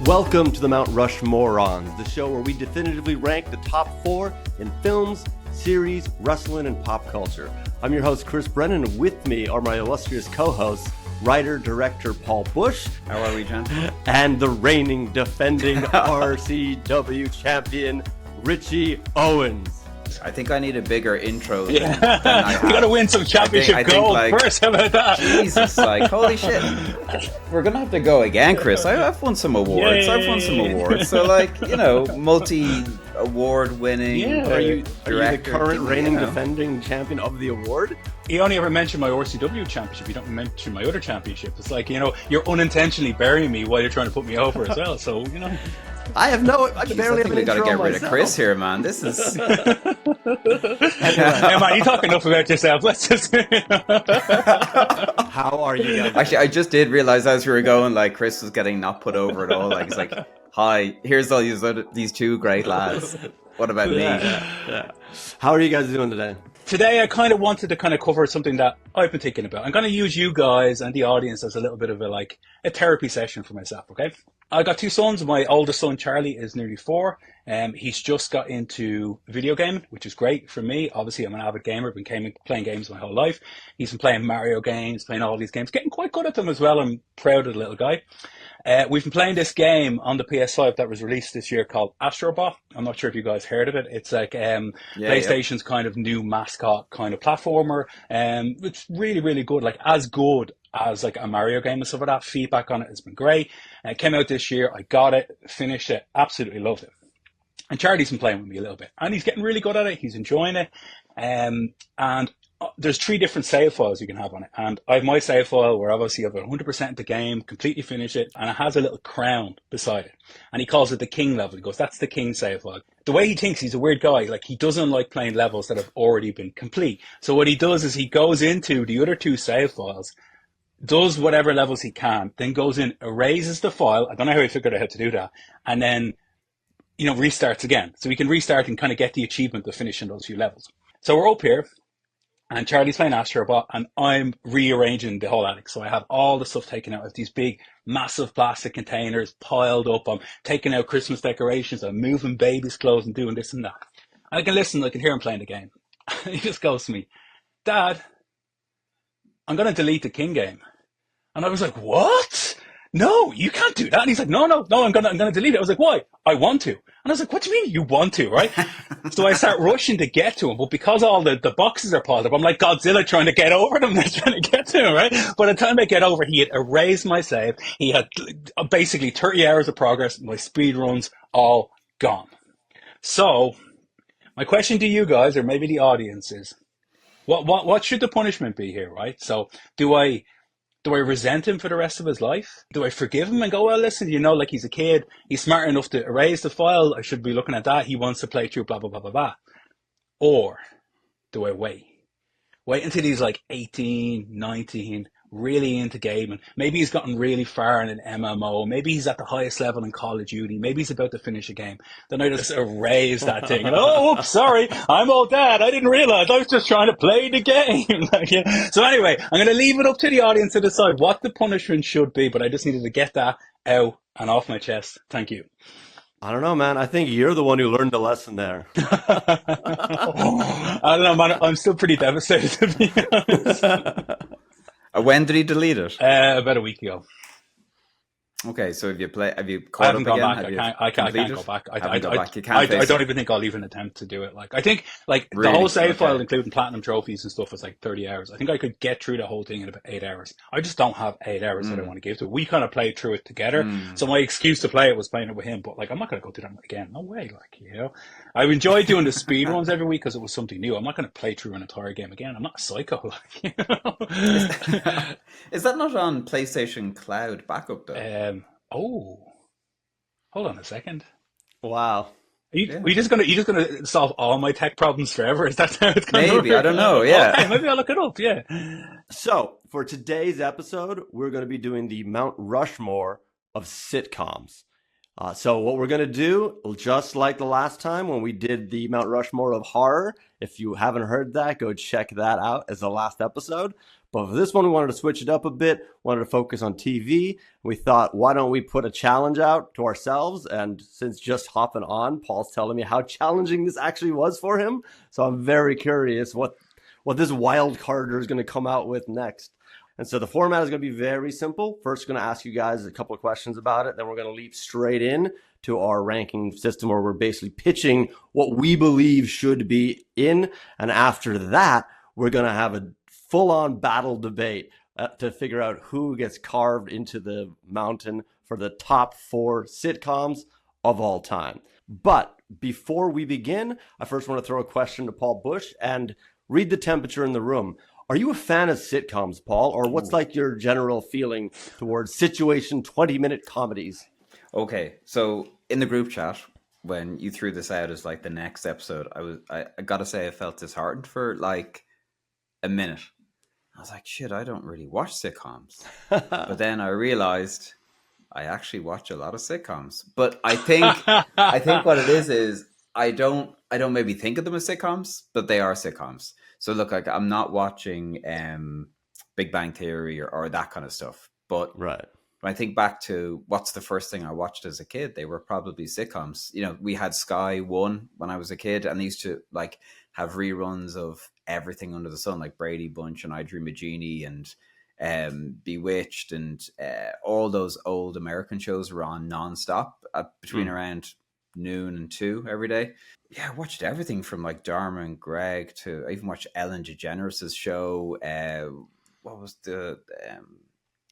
Welcome to the Mount Rushmorons, the show where we definitively rank the top 4 in films, series, wrestling, and pop culture. I'm your host, Chris Brennan, and with me are my illustrious co-hosts, writer-director Paul Bush. How are we, John? And the reigning, defending RCW champion, Richie Owens. I think I need a bigger intro. We got to win some championship gold first. How about that? Jesus, holy shit. We're going to have to go again, Chris. I've won some awards. Yay. I've won some awards. So, multi-award winning. Are you the current reigning, you know, defending champion of the award? You only ever mention my RCW championship. You don't mention my other championship. It's like, you're unintentionally burying me while you're trying to put me over as well. So, I barely I have think an we got to intro get rid myself. of Chris here, man. This is... Hey, man, you talk enough about yourself. Let's just... How are you guys? Actually, I just did realize as we were going, Chris was getting not put over at all. He's like, hi, here's all these two great lads. What about me? Yeah. How are you guys doing today? Today, I kind of wanted to cover something that I've been thinking about. I'm going to use you guys and the audience as a little bit of a therapy session for myself, okay? I got 2 sons. My oldest son, Charlie, is nearly 4. He's just got into video gaming, which is great for me. Obviously, I'm an avid gamer. I've been playing games my whole life. He's been playing Mario games, playing all these games, getting quite good at them as well. I'm proud of the little guy. We've been playing this game on the PS5 that was released this year called Astrobot. I'm not sure if you guys heard of it. It's like PlayStation's kind of new mascot kind of platformer. It's really, really good. As good as a Mario game and stuff like that. Feedback on it has been great. It came out this year. I got it, finished it, absolutely loved it. And Charlie's been playing with me a little bit. And he's getting really good at it. He's enjoying it. And there's 3 different save files you can have on it. And I have my save file where obviously I've 100% the game, completely finished it, and it has a little crown beside it. And he calls it the king level. He goes, that's the king save file. The way he thinks, he's a weird guy. He doesn't like playing levels that have already been complete. So what he does is he goes into the other 2 save files, does whatever levels he can, then goes in, erases the file. I don't know how he figured out how to do that. And then, restarts again. So he can restart and kind of get the achievement of finishing those few levels. So we're up here. And Charlie's playing Astrobot, and I'm rearranging the whole attic. So I have all the stuff taken out of these big, massive plastic containers piled up. I'm taking out Christmas decorations. I'm moving babies' clothes and doing this and that. I can listen. I can hear him playing the game. He just goes to me, Dad, I'm going to delete the King game. And I was like, what? No, you can't do that. And he's like, no, I'm going to delete it. I was like, why? I want to. And I was like, what do you mean you want to, right? So I start rushing to get to him. But because all the boxes are piled up, I'm like Godzilla trying to get over them. They're trying to get to him, right? By the time I get over, he had erased my save. He had basically 30 hours of progress. My speed runs all gone. So my question to you guys, or maybe the audience, is what should the punishment be here, right? So do I resent him for the rest of his life? Do I forgive him and go, well, listen, he's a kid. He's smart enough to erase the file. I should be looking at that. He wants to play through blah, blah, blah, blah, blah. Or do I wait until he's 18, 19, really into gaming? Maybe he's gotten really far in an MMO. Maybe he's at the highest level in Call of Duty. Maybe he's about to finish a game. Then I just erase that thing. And, oops, sorry, I'm old dad. I didn't realize I was just trying to play the game. So anyway, I'm going to leave it up to the audience to decide what the punishment should be, but I just needed to get that out and off my chest. Thank you. I don't know, man. I think you're the one who learned the lesson there. I don't know, man. I'm still pretty devastated, to be honest. When did he delete it? About a week ago. Okay, so have you caught up again? I can't go back. I don't even think I'll even attempt to do it. I think the whole save file, including platinum trophies and stuff, was 30 hours. I think I could get through the whole thing in about 8 hours. I just don't have 8 hours that I want to give to it. We kind of played through it together. So my excuse to play it was playing it with him. But I'm not going to go do that again. No way. I enjoy doing the speed runs every week because it was something new. I'm not going to play through an entire game again. I'm not a psycho. Is that not on PlayStation Cloud backup though? Hold on a second. Wow. Are you just gonna solve all my tech problems forever? Is that how it's going to work? Maybe, I don't know, yeah. Okay, maybe I'll look it up, yeah. So, for today's episode, we're going to be doing the Mount Rushmore of sitcoms. So what we're going to do, just like the last time when we did the Mount Rushmore of Horror, if you haven't heard that, go check that out as the last episode. But for this one, we wanted to switch it up a bit, wanted to focus on TV. We thought, why don't we put a challenge out to ourselves? And since just hopping on, Paul's telling me how challenging this actually was for him. So I'm very curious what this wild carder is going to come out with next. And so the format is going to be very simple. First, going to ask you guys a couple of questions about it. Then we're going to leap straight in to our ranking system where we're basically pitching what we believe should be in. And after that, we're going to have a full-on battle debate to figure out who gets carved into the mountain for the top 4 sitcoms of all time. But before we begin, I first want to throw a question to Paul Bush and read the temperature in the room. Are you a fan of sitcoms, Paul, or what's like your general feeling towards situation 20-minute comedies? Okay, so in the group chat, when you threw this out as like the next episode, I gotta say I felt disheartened for like a minute. I was like, shit, I don't really watch sitcoms. But then I realized I actually watch a lot of sitcoms. But I think what it is I don't maybe think of them as sitcoms, but they are sitcoms. So look, like I'm not watching Big Bang Theory or that kind of stuff. But right. When I think back to what's the first thing I watched as a kid, they were probably sitcoms. You know, we had Sky One when I was a kid, and they used to like have reruns of everything under the sun, like Brady Bunch and I Dream of Jeannie and Bewitched, and all those old American shows were on nonstop between around noon and 2 every day. Yeah, I watched everything from like Dharma and Greg to I even watched Ellen DeGeneres' show. What was the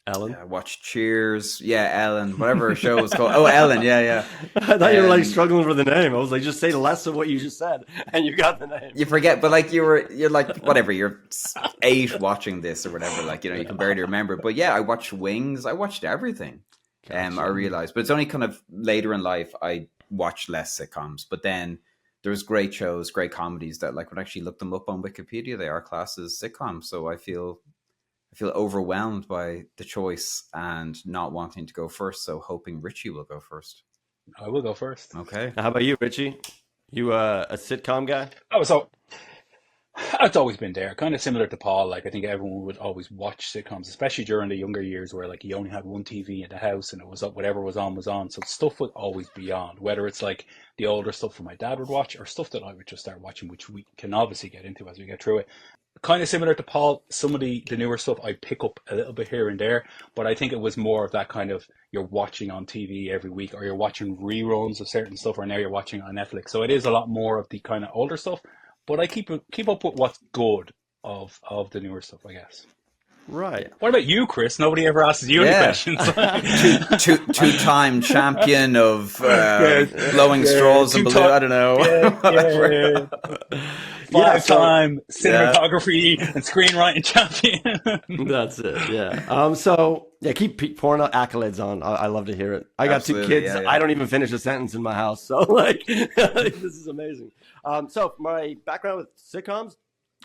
Ellen? I watched Cheers. Yeah, Ellen, whatever her show was called. Oh, Ellen, yeah. I thought you were like struggling for the name. I was like, just say less of what you just said, and you got the name. You forget, but like you're like whatever. You're 8 watching this or whatever. Like you can barely remember. But yeah, I watched Wings. I watched everything. Gotcha. I realized, but it's only kind of later in life I watched less sitcoms. But then there was great shows, great comedies that like when I actually look them up on Wikipedia, they are classed as sitcoms. So I feel overwhelmed by the choice and not wanting to go first. So hoping Richie will go first. I will go first. Okay. How about you, Richie? You a sitcom guy? It's always been there, kind of similar to Paul. Like I think everyone would always watch sitcoms, especially during the younger years where like you only had one TV in the house and it was up, whatever was on was on. So stuff would always be on, whether it's like the older stuff that my dad would watch or stuff that I would just start watching, which we can obviously get into as we get through it. Kind of similar to Paul, some of the newer stuff I pick up a little bit here and there, but I think it was more of that kind of you're watching on TV every week or you're watching reruns of certain stuff or now you're watching on Netflix. So it is a lot more of the kind of older stuff, but I keep up with what's good of the newer stuff, I guess. Right. What about you, Chris? Nobody ever asks you any questions. Two-time champion of blowing straws and balloons. I don't know. Five-time cinematography and screenwriting champion. That's it. Yeah. So keep pouring out accolades on. I love to hear it. I got 2 kids. Yeah. I don't even finish a sentence in my house. So like, this is amazing. So my background with sitcoms,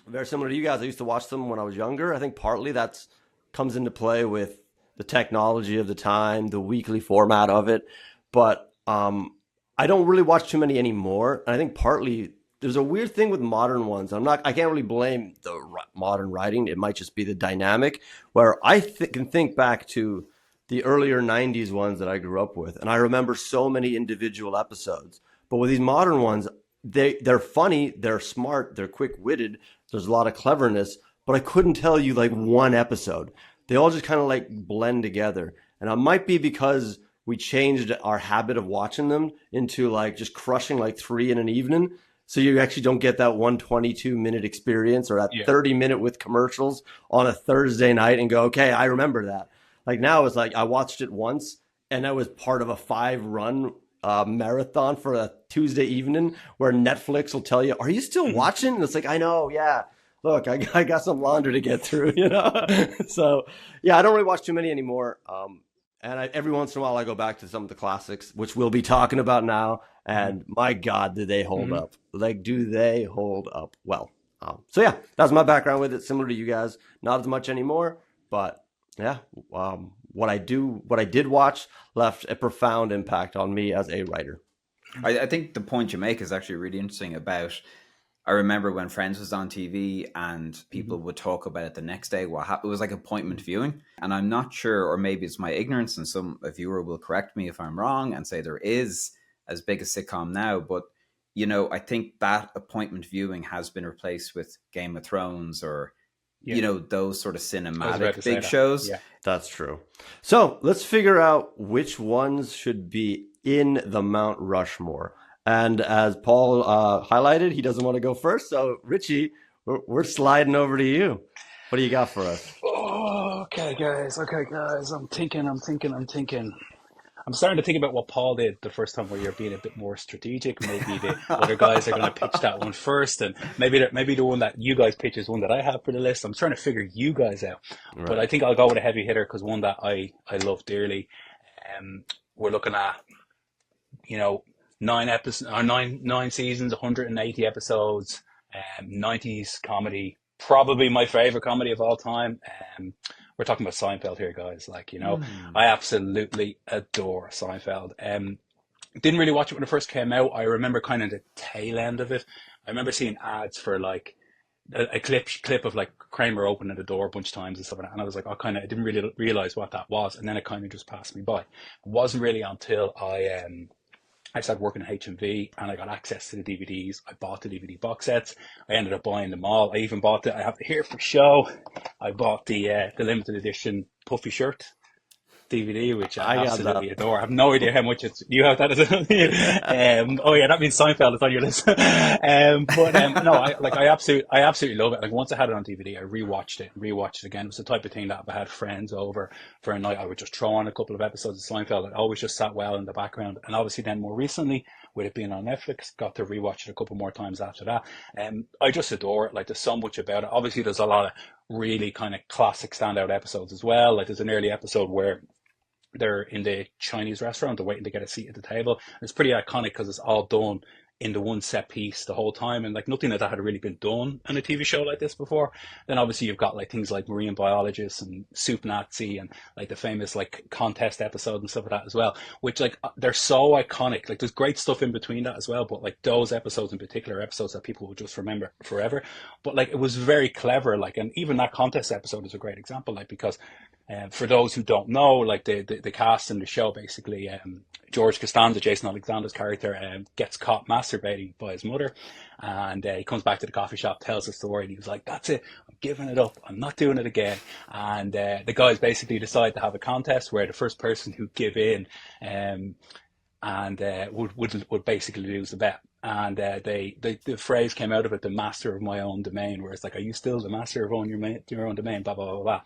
very similar to you guys. I used to watch them when I was younger. I think partly that's comes into play with the technology of the time, the weekly format of it. But I don't really watch too many anymore. And I think partly there's a weird thing with modern ones. I can't really blame the modern writing. It might just be the dynamic where I can think back to the earlier 90s ones that I grew up with. And I remember so many individual episodes. But with these modern ones, they're funny, they're smart, they're quick-witted. There's a lot of cleverness, but I couldn't tell you like one episode. They all just kind of like blend together. And it might be because we changed our habit of watching them into like just crushing like 3 in an evening. So you actually don't get that 122-minute experience or that 30-minute with commercials on a Thursday night and go, okay, I remember that. Like now it's like I watched it once and that was part of a 5-run marathon for a Tuesday evening where Netflix will tell you, are you still watching? And it's like, I know, yeah. Look, I got some laundry to get through, you know? So, yeah, I don't really watch too many anymore. And every once in a while I go back to some of the classics, which we'll be talking about now. And my God, do they hold up? Like, do they hold up well? So, yeah, that's my background with it. Similar to you guys. Not as much anymore, but Yeah. What I did watch left a profound impact on me as a writer. I think the point you make is actually really interesting about. I remember when Friends was on TV and people would talk about it the next day. It was like appointment viewing. And I'm not sure, or maybe it's my ignorance, and a viewer will correct me if I'm wrong and say there is as big a sitcom now. But, I think that appointment viewing has been replaced with Game of Thrones or, those sort of cinematic big shows. Yeah. That's true. So let's figure out which ones should be in the Mount Rushmore. And as Paul highlighted, he doesn't want to go first. So, Richie, we're sliding over to you. What do you got for us? Oh, okay, guys. I'm thinking. I'm starting to think about what Paul did the first time, where you're being a bit more strategic. Maybe the other guys are going to pitch that one first, and maybe the one that you guys pitch is one that I have for the list. I'm trying to figure you guys out. Right. But I think I'll go with a heavy hitter, because one that I love dearly. We're looking at, 9 seasons, 180 episodes, 90s comedy, probably my favorite comedy of all time. We're talking about Seinfeld here, guys. I absolutely adore Seinfeld. Didn't really watch it when it first came out. I remember kind of the tail end of it. I remember seeing ads for like a clip of like Kramer opening the door a bunch of times and stuff like that. And I was like, I didn't really realize what that was. And then it kind of just passed me by. It wasn't really until I started working at HMV and I got access to the DVDs. I bought the DVD box sets. I ended up buying them all. I even bought I have it here for show. I bought the limited edition puffy shirt DVD, which I absolutely adore. I have no idea how much you have that as well. Oh yeah, that means Seinfeld is on your list. No, I absolutely love it. Like, once I had it on DVD, I rewatched it again. It was the type of thing that if I had friends over for a night, I would just throw on a couple of episodes of Seinfeld. It always just sat well in the background. And obviously then more recently, with it being on Netflix, got to rewatch it a couple more times after that. I just adore it. Like, there's so much about it. Obviously there's a lot of really kind of classic standout episodes as well. Like, there's an early episode where they're in the Chinese restaurant, they're waiting to get a seat at the table. It's pretty iconic because it's all done in the one set piece the whole time, and like nothing like that had really been done in a TV show like this before. Then obviously you've got like things like Marine Biologists and Soup Nazi and like the famous like contest episode and stuff like that as well, which like they're so iconic. Like, there's great stuff in between that as well, but like those episodes in particular are episodes that people will just remember forever. But like, it was very clever, like, and even that contest episode is a great example, like, because for those who don't know, like the cast in the show, basically, George Costanza, Jason Alexander's character, gets caught masturbating by his mother, and he comes back to the coffee shop, tells the story, and he was like, "That's it, I'm giving it up, I'm not doing it again." And the guys basically decide to have a contest where the first person who give in would basically lose the bet. And the phrase came out of it, "the master of my own domain," where it's like, "Are you still the master of your own domain?" Blah blah blah blah.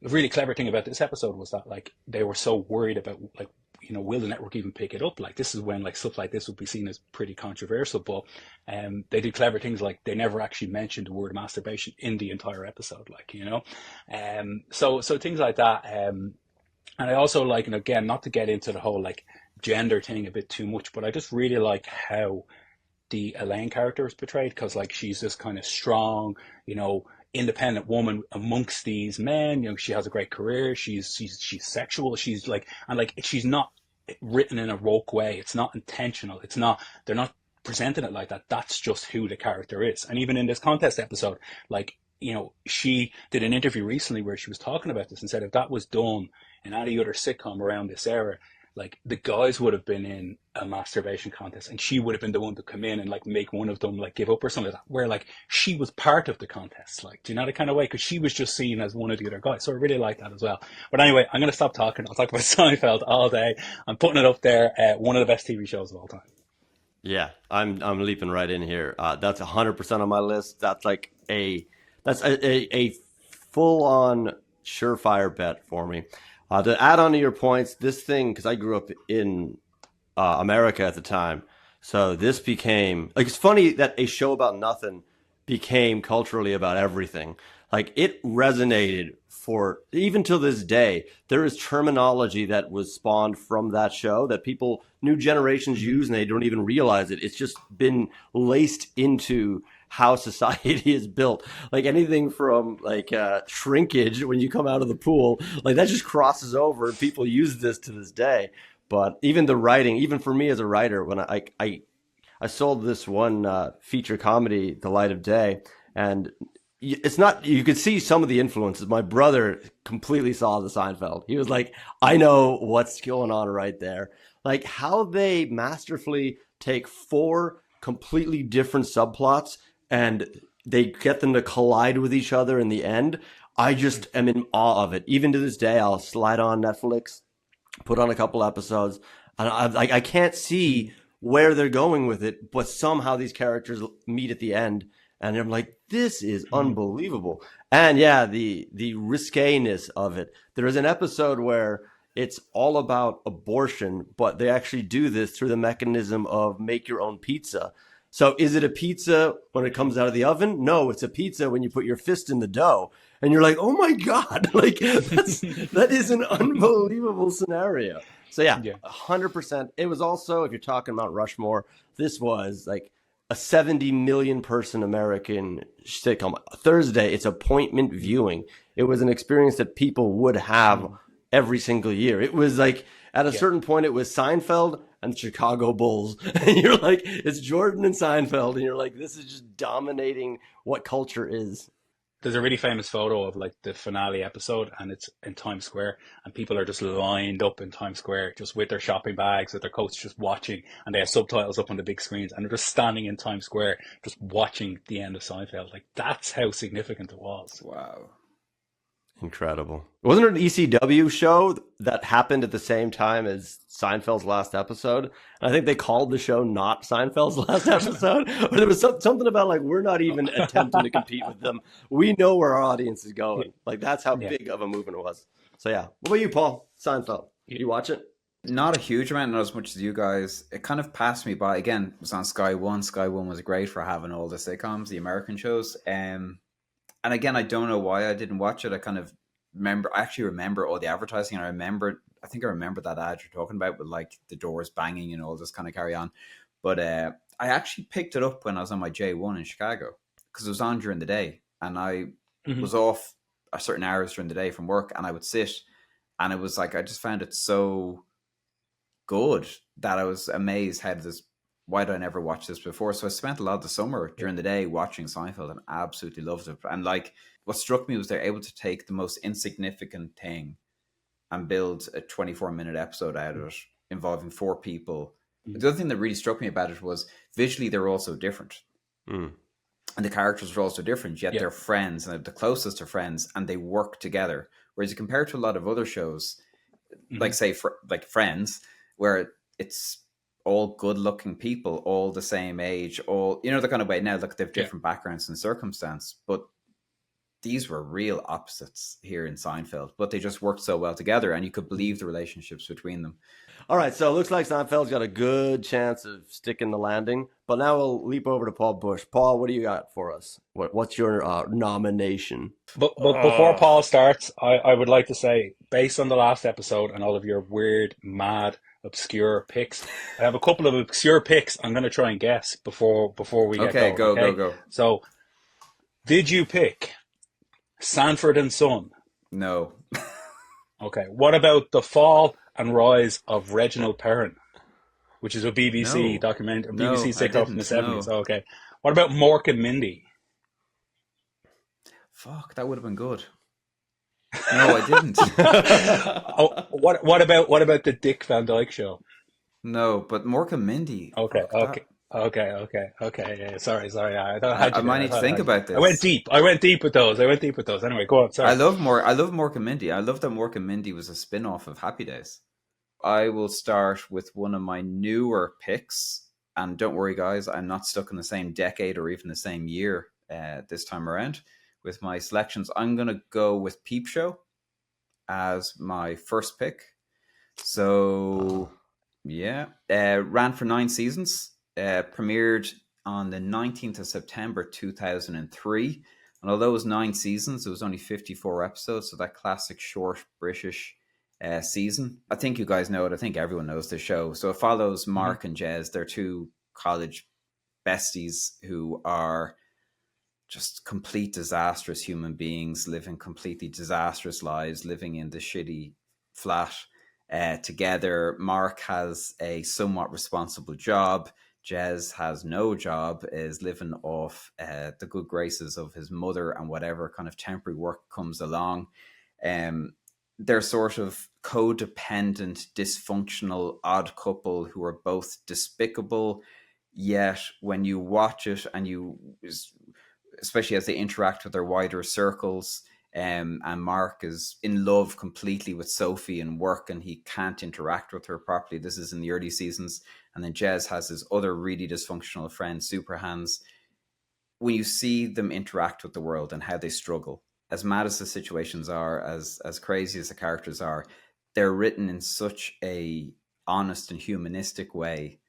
The really clever thing about this episode was that, like, they were so worried about, like, will the network even pick it up? Like, this is when like stuff like this would be seen as pretty controversial, but they did clever things, like they never actually mentioned the word masturbation in the entire episode, like, so things like that. And I also like, and again, not to get into the whole like gender thing a bit too much, but I just really like how the Elaine character is portrayed, because like, she's this kind of strong, independent woman amongst these men. She has a great career. She's sexual. She's like, and like, she's not written in a rogue way. It's not intentional. They're not presenting it like that. That's just who the character is. And even in this contest episode, like, she did an interview recently where she was talking about this and said if that was done in any other sitcom around this era, like, the guys would have been in a masturbation contest and she would have been the one to come in and like make one of them like give up or something like that, where like she was part of the contest, like, do you know the kind of way, because she was just seen as one of the other guys. So I really like that as well. But anyway, I'm going to stop talking. I'll talk about Seinfeld all day. I'm putting it up there, one of the best TV shows of all time. Yeah, I'm leaping right in here. That's 100% on my list. That's like a full on surefire bet for me. To add on to your points, this thing, because I grew up in America at the time, so this became, like, it's funny that a show about nothing became culturally about everything. Like, it resonated for, even till this day, there is terminology that was spawned from that show that new generations use, and they don't even realize it. It's just been laced into how society is built. Like anything from like shrinkage when you come out of the pool, like that just crosses over, and people use this to this day. But even the writing, even for me as a writer, when I sold this one feature comedy, The Light of Day, and it's not, you could see some of the influences. My brother completely saw the Seinfeld. He was like, I know what's going on right there. Like how they masterfully take four completely different subplots and they get them to collide with each other in the end. I just am in awe of it. Even to this day, I'll slide on Netflix, put on a couple episodes, and I can't see where they're going with it, but somehow these characters meet at the end. And I'm like, this is unbelievable. And yeah, the risqueness of it. There is an episode where it's all about abortion, but they actually do this through the mechanism of make your own pizza. So is it a pizza when it comes out of the oven? No, it's a pizza when you put your fist in the dough. And you're like, oh my God, like that is an unbelievable scenario. So yeah, 100%. It was also, if you're talking Mount Rushmore, this was like a 70 million person American sitcom. Thursday, it's appointment viewing. It was an experience that people would have every single year. It was like, at a certain point, it was Seinfeld and Chicago Bulls. And you're like, it's Jordan and Seinfeld. And you're like, this is just dominating what culture is. There's a really famous photo of like the finale episode, and it's in Times Square, and people are just lined up in Times Square, just with their shopping bags, with their coats, just watching, and they have subtitles up on the big screens, and they're just standing in Times Square, just watching the end of Seinfeld. Like that's how significant it was. Wow. Incredible. Wasn't there an ECW show that happened at the same time as Seinfeld's last episode? And I think they called the show not Seinfeld's last episode. Or there was something about like, we're not even attempting to compete with them. We know where our audience is going. Like that's how big of a movement it was. So yeah. What about you, Paul? Seinfeld. You watch it? Not a huge amount, not as much as you guys. It kind of passed me by. Again, it was on Sky One. Sky One was great for having all the sitcoms, the American shows. And again, I don't know why I didn't watch it. I actually remember all the advertising. And I think I remember that ad you're talking about with like the doors banging and all this kind of carry on. But I actually picked it up when I was on my J1 in Chicago because it was on during the day. And I was off a certain hours during the day from work, and I would sit, and it was like, I just found it so good that I was amazed why did I never watch this before? So I spent a lot of the summer during the day watching Seinfeld and absolutely loved it. And like, what struck me was they're able to take the most insignificant thing and build a 24-minute episode out of it involving four people. The other thing that really struck me about it was visually they're also different. And the characters are also different, yet they're friends, and they're the closest to friends, and they work together. Whereas you compare it to a lot of other shows, like say like Friends, where it's all good-looking people, all the same age, all, you know, the kind of way. Now, look, they have different backgrounds and circumstance, but these were real opposites here in Seinfeld, but they just worked so well together, and you could believe the relationships between them. All right, so it looks like Seinfeld's got a good chance of sticking the landing, but now we'll leap over to Paul Bush. Paul, what do you got for us? What's your nomination? But before Paul starts, I would like to say, based on the last episode and all of your weird, mad, obscure picks, I have a couple of obscure picks I'm going to try and guess before we get going. Go. So, did you pick Sanford and Son? No. Okay. What about The Fall and Rise of Reginald Perrin, which is a BBC documentary, BBC sitcom from the 70s? No. Okay. What about Mork and Mindy? Fuck, that would have been good. No, I didn't. What about the Dick Van Dyke Show? No, but Mork and Mindy. Okay. Yeah, sorry. I might need to think about this. I went deep with those. Anyway, go on. Sorry. I love Mork and Mindy. I love that Mork and Mindy was a spin-off of Happy Days. I will start with one of my newer picks. And don't worry, guys, I'm not stuck in the same decade or even the same year this time around with my selections. I'm going to go with Peep Show as my first pick. So, ran for 9 seasons. Premiered on the 19th of September 2003. And although it was 9 seasons, it was only 54 episodes. So that classic short British season. I think you guys know it. I think everyone knows the show. So it follows Mark and Jez. They're two college besties who are just complete disastrous human beings living completely disastrous lives, living in the shitty flat together. Mark has a somewhat responsible job. Jez has no job, is living off the good graces of his mother and whatever kind of temporary work comes along. They're sort of codependent, dysfunctional, odd couple who are both despicable. Yet when you watch it and especially as they interact with their wider circles, and Mark is in love completely with Sophie and work, and he can't interact with her properly. This is in the early seasons. And then Jez has his other really dysfunctional friend, Superhands. When you see them interact with the world and how they struggle, as mad as the situations are, as crazy as the characters are, they're written in such a honest and humanistic way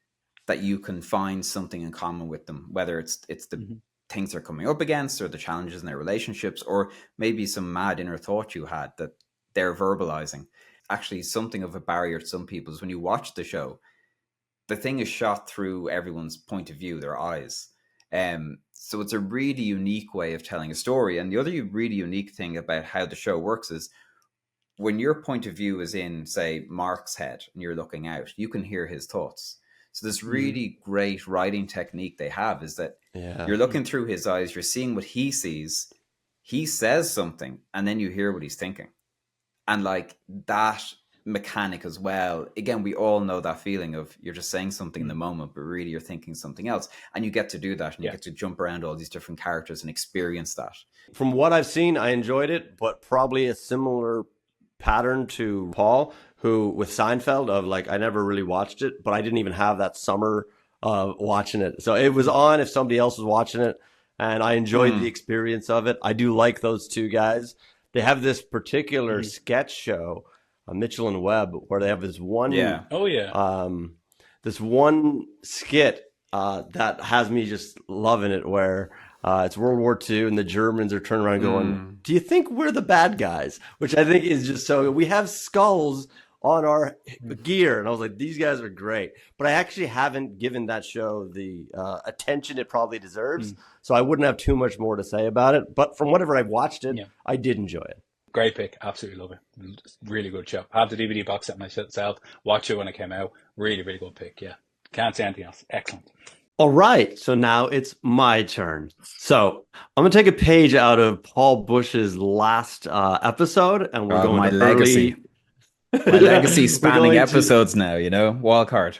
that you can find something in common with them, whether it's the things they're coming up against or the challenges in their relationships, or maybe some mad inner thought you had that they're verbalizing. Actually, something of a barrier to some people is when you watch the show, the thing is shot through everyone's point of view, their eyes. So it's a really unique way of telling a story. And the other really unique thing about how the show works is when your point of view is in, say, Mark's head and you're looking out, you can hear his thoughts. So this really great writing technique they have is that you're looking through his eyes, you're seeing what he sees, he says something, and then you hear what he's thinking. And like that mechanic as well, again, we all know that feeling of you're just saying something in the moment, but really you're thinking something else. And you get to do that, and you get to jump around all these different characters and experience that. From what I've seen, I enjoyed it, but probably a similar pattern to Paul, who with Seinfeld of like, I never really watched it, but I didn't even have that summer of watching it. So it was on if somebody else was watching it, and I enjoyed the experience of it. I do like those two guys. They have this particular sketch show, Mitchell and Webb, where they have this one, this one skit that has me just loving it, where it's World War II and the Germans are turning around going, do you think we're the bad guys? Which I think is just so, we have skulls on our gear. And I was like, these guys are great. But I actually haven't given that show the attention it probably deserves. So I wouldn't have too much more to say about it. But from whatever I've watched it, I did enjoy it. Great pick. Absolutely love it. Really good show. I have the DVD box set myself. Watch it when it came out. Really, really good pick. Yeah. Can't say anything else. Excellent. All right. So now it's my turn. So I'm going to take a page out of Paul Bush's last episode, and we're going my to legacy. My legacy spanning episodes now, you know, wildcard.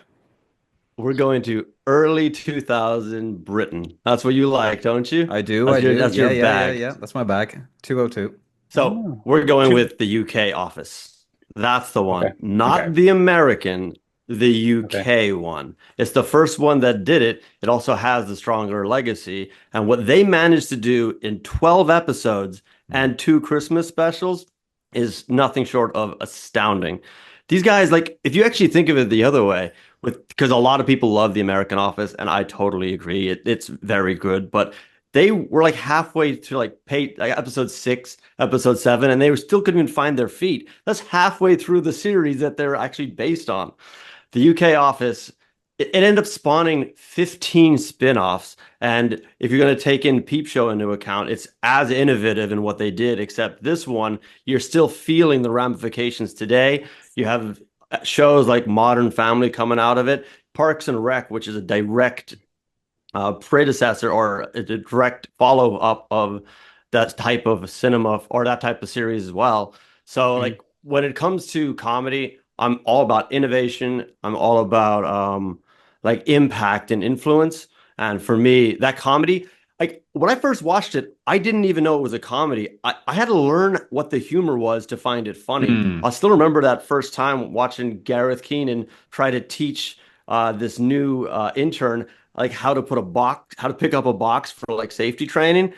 We're going to early 2000 Britain. That's what you like, don't you? I do. That's your bag. Yeah. That's my bag. 202. So we're going with the UK Office. That's the one. Not the American, the UK one. It's the first one that did it. It also has the stronger legacy. And what they managed to do in 12 episodes and 2 Christmas specials is nothing short of astounding. These guys, like, if you actually think of it the other way, because a lot of people love the American Office, and I totally agree. It's very good, but they were like halfway to like episode 6, episode 7, and they still couldn't even find their feet. That's halfway through the series that they're actually based on. The UK Office, it ended up spawning 15 spin-offs. And if you're going to take in Peep Show into account, it's as innovative in what they did, except this one, you're still feeling the ramifications today. You have shows like Modern Family coming out of it, Parks and Rec, which is a direct predecessor or a direct follow-up of that type of cinema or that type of series as well. So like when it comes to comedy, I'm all about innovation. I'm all about like impact and influence. And for me, that comedy, like when I first watched it, I didn't even know it was a comedy. I had to learn what the humor was to find it funny. I still remember that first time watching Gareth Keenan try to teach this new intern like how to pick up a box for like safety training.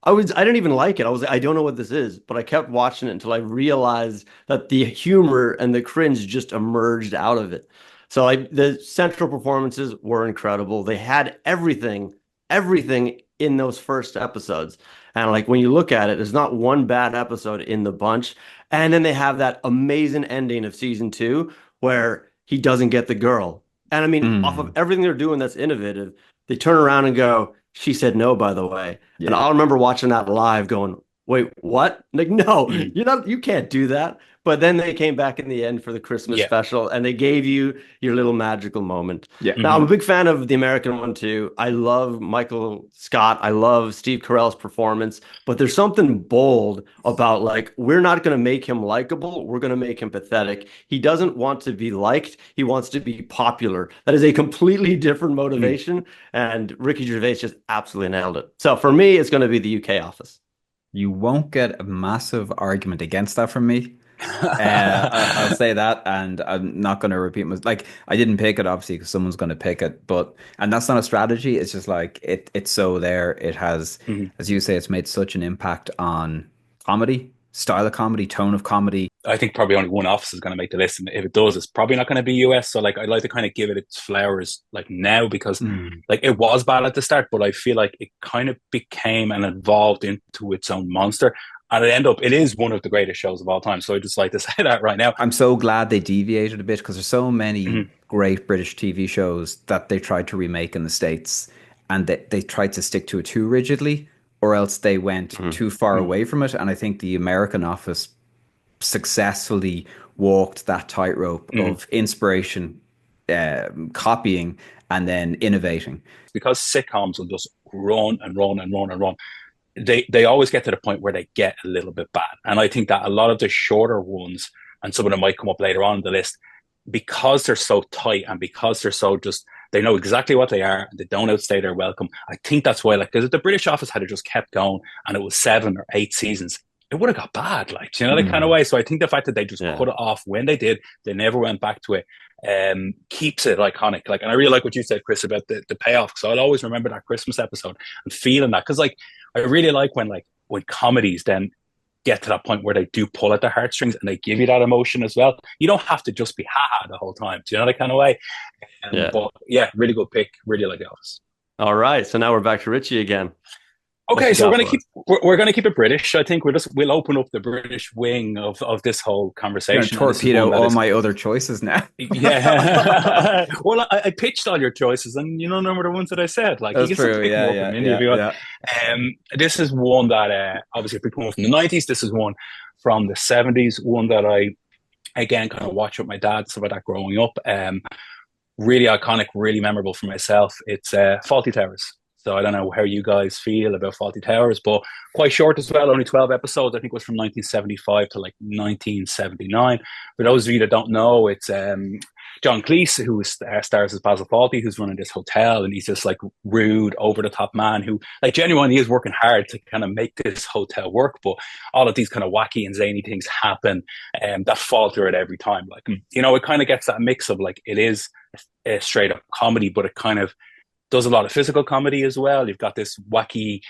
I didn't even like it. I was like, I don't know what this is, but I kept watching it until I realized that the humor and the cringe just emerged out of it. So like the central performances were incredible. They had everything in those first episodes. And like when you look at it, there's not one bad episode in the bunch. And then they have that amazing ending of season 2 where he doesn't get the girl. And I mean, off of everything they're doing that's innovative, they turn around and go, She said no, by the way. And Yeah. I'll remember watching that live going, wait, what? Like, no, Mm. you can't do that. But then they came back in the end for the Christmas Yeah. special and they gave you your little magical moment. Yeah. Now, I'm a Hmm. big fan of the American one too. I love Michael Scott. I love Steve Carell's performance, but there's something bold about like, we're not going to make him likable. We're going to make him pathetic. He doesn't want to be liked. He wants to be popular. That is a completely different Mm. motivation. And Ricky Gervais just absolutely nailed it. So for me, it's going to be the UK office. You won't get a massive argument against that from me. I'll say that, and I'm not going to repeat my like. I didn't pick it obviously because someone's going to pick it, but and that's not a strategy. It's just like it's so there. It has, Mhm. as you say, it's made such an impact on comedy, style of comedy, tone of comedy. I think probably only one office is going to make the list, and if it does, it's probably not going to be US. So like, I'd like to kind of give it its flowers like now because Mm. like it was bad at the start, but I feel like it kind of became and evolved into its own monster, and it is one of the greatest shows of all time. So I just like to say that right now. I'm so glad they deviated a bit because there's so many Mhm. great British TV shows that they tried to remake in the States and they tried to stick to it too rigidly or else they went Mhm. too far Mhm. away from it. And I think the American office successfully walked that tightrope Mhm. of inspiration, copying, and then innovating. Because sitcoms will just run and run and run and run. They always get to the point where they get a little bit bad. And I think that a lot of the shorter ones, and some of them might come up later on in the list, because they're so tight and because they're so just, they know exactly what they are and they don't outstay their welcome. I think that's why, like, because if the British office had just kept going and it was 7 or 8 seasons, it would have got bad, like, you know, that kind of Mm. way. So I think the fact that they just Yeah. cut it off when they did, they never went back to it, keeps it iconic. Like, and I really like what you said, Chris, about the payoff. So I'll always remember that Christmas episode and feeling that. Cause like, I really like when comedies then get to that point where they do pull at the heartstrings and they give you that emotion as well. You don't have to just be haha the whole time. Do you know that kind of way? Yeah. But yeah, really good pick. Really like The Office. All right. So now we're back to Richie again. What Okay, you so got for us? we're gonna keep it British. I think we'll open up the British wing of this whole I'm going to conversation, and this is one torpedo that all is my other choices now. yeah. Well, I pitched all your choices, and you don't remember the ones that I said. Like you That's can still true. pick them Yeah, up yeah, in India if yeah, you want. yeah. This is one that obviously I picked one from the '90s. This is one from the '70s. One that I again kind of watched with my dad, stuff like that growing up. Really iconic, really memorable for myself. It's Fawlty Towers. So I don't know how you guys feel about Fawlty Towers, but quite short as well, only 12 episodes. I think it was from 1975 to like 1979. For those of you that don't know, it's John Cleese, who stars as Basil Fawlty, who's running this hotel, and he's just like rude, over the top man who, like, genuinely is working hard to kind of make this hotel work. But all of these kind of wacky and zany things happen, that falter at every time. Like, you know, it kind of gets that mix of like it is a straight up comedy, but it kind of does a lot of physical comedy as well. You've got this wacky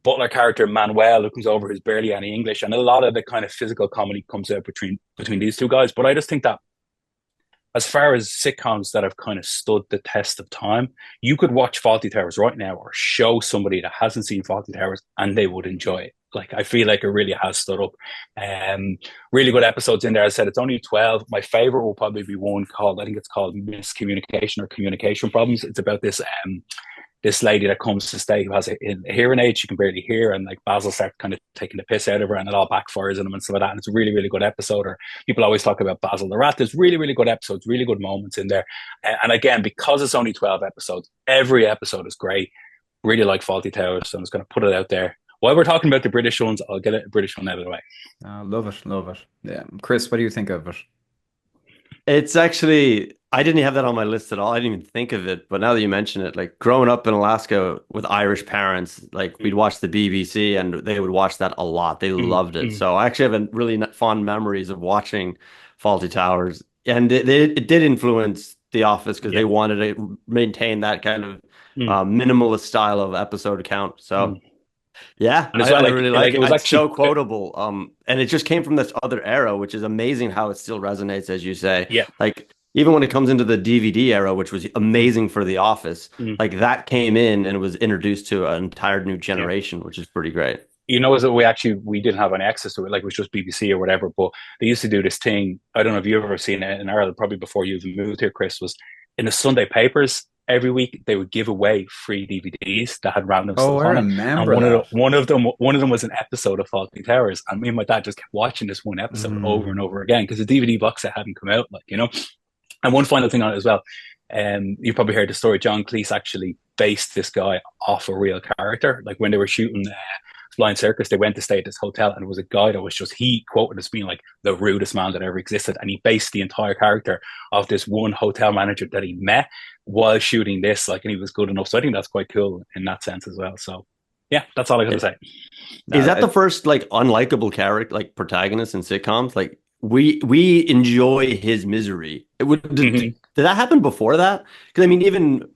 butler character Manuel who comes over who's barely any English, and a lot of the kind of physical comedy comes out between these two guys. But I just think that as far as sitcoms that have kind of stood the test of time, you could watch Fawlty Towers right now or show somebody that hasn't seen Fawlty Towers and they would enjoy it. Like, I feel like it really has stood up. Really good episodes in there. As I said, it's only 12. My favorite will probably be one called, I think it's called Miscommunication or Communication Problems. It's about this lady that comes to stay who has a hearing aid. She can barely hear. And like Basil starts kind of taking the piss out of her and it all backfires on him and stuff like that. And it's a really, really good episode. Or people always talk about Basil the Rat. There's really, really good episodes, really good moments in there. And again, because it's only 12 episodes, every episode is great. Really like Fawlty Towers. So I'm just going to put it out there. While we're talking about the British ones, I'll get a British one out of the way. Love it, love it. Yeah, Chris, what do you think of it? It's actually, I didn't have that on my list at all. I didn't even think of it. But now that you mention it, like growing up in Alaska with Irish parents, like we'd watch the BBC and they would watch that a lot. They loved it. Mm-hmm. So I actually have a really fond memories of watching Fawlty Towers. And it did influence The Office because Yeah. they wanted to maintain that kind of Mm. minimalist style of episode count. So. Mm. Yeah, And as I well, really like like it it. was It's so actually, quotable. And it just came from this other era, which is amazing how it still resonates, as you say. yeah. Like even when it comes into the DVD era, which was amazing for The Office, Mm. like that came in and was introduced to an entire new Yeah. generation, which is pretty great. You know, is that we didn't have any access to it, like it was just BBC or whatever. But they used to do this thing. I don't know if you've ever seen it in Ireland, probably before you even moved here, Chris. Was in the Sunday papers every week they would give away free DVDs that had random Oh, stuff I on it. And remember that. one of them was an episode of Fawlty Towers. And me and my dad just kept watching this one episode over and over again because the DVD box set hadn't come out, like, you know. And one final thing on it as well. You probably heard the story. John Cleese actually based this guy off a real character. Like when they were shooting Flying Circus, they went to stay at this hotel, and it was a guy that was just, he quoted as being like the rudest man that ever existed. And he based the entire character off this one hotel manager that he met while shooting this, like, and he was good enough. So I think that's quite cool in that sense as well. So yeah, that's all I got to say. Is that the first like unlikable character, like protagonist in sitcoms? Like we enjoy his misery. Did that happen before that? Because I mean, even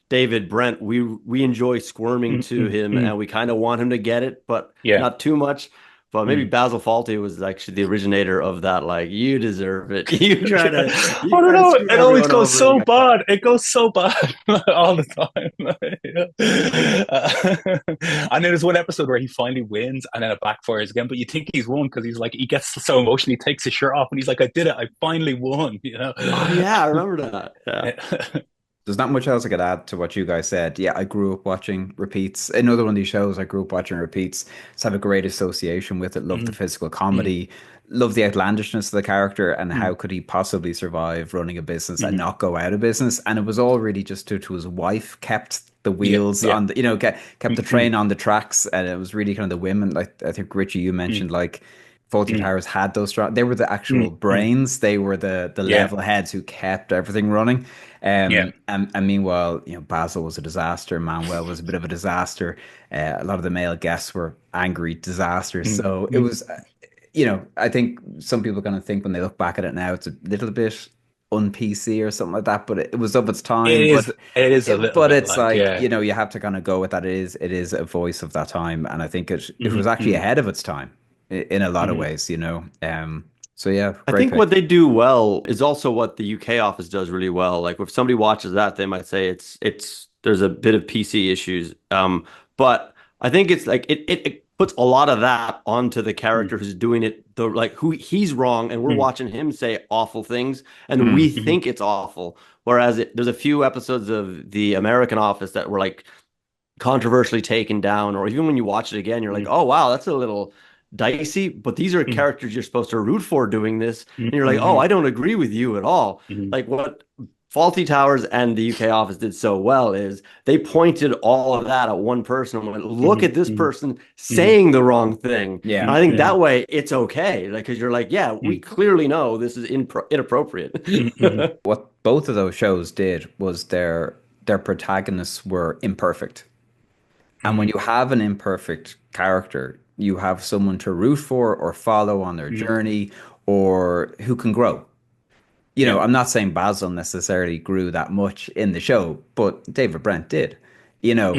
David Brent, we enjoy squirming to him, and we kind of want him to get it, but not too much. But maybe Basil Fawlty was actually the originator of that. Like, you deserve it. You try to. I don't know. It always goes so bad. It goes so bad all the time. And then there's one episode where he finally wins, and then it backfires again. But you think he's won because he's like, he gets so emotional, he takes his shirt off, and he's like, "I did it! I finally won!" You know? Oh yeah, I remember that. Yeah. There's not much else I could add to what you guys said. Yeah, I grew up watching repeats. Another one of these shows I grew up watching repeats. Just have a great association with it. Love the physical comedy. Love the outlandishness of the character and how could he possibly survive running a business and not go out of business. And it was all really just to his wife kept the wheels on the, you know, kept the train on the tracks. And it was really kind of the women. Like I think Richie, you mentioned like Fawlty Towers had those strong. They were the actual brains. They were the level heads who kept everything running. And meanwhile, you know, Basil was a disaster. Manuel was a bit of a disaster. A lot of the male guests were angry disasters. So it was, you know, I think some people kind of think when they look back at it now, it's a little bit un-PC or something like that. But it was of its time. It is a little but bit it's like you know, you have to kind of go with that. It is a voice of that time, and I think it was actually ahead of its time in a lot of ways, you know. So yeah, I think what they do well is also what the UK office does really well. Like if somebody watches that, they might say it's there's a bit of PC issues. But I think it's like it puts a lot of that onto the character who's doing it. Like who he's wrong, and we're watching him say awful things, and we think it's awful. Whereas there's a few episodes of the American Office that were like controversially taken down, or even when you watch it again, you're like, oh wow, that's a little dicey, but these are characters you're supposed to root for doing this, and you're like, oh, I don't agree with you at all. Like what Fawlty Towers and the UK office did so well is they pointed all of that at one person and went, look at this person saying the wrong thing. And I think that way it's okay, like, because you're like, yeah, we clearly know this is inappropriate. What both of those shows did was their protagonists were imperfect, and when you have an imperfect character, you have someone to root for or follow on their journey, or who can grow. You know, I'm not saying Basil necessarily grew that much in the show, but David Brent did, you know,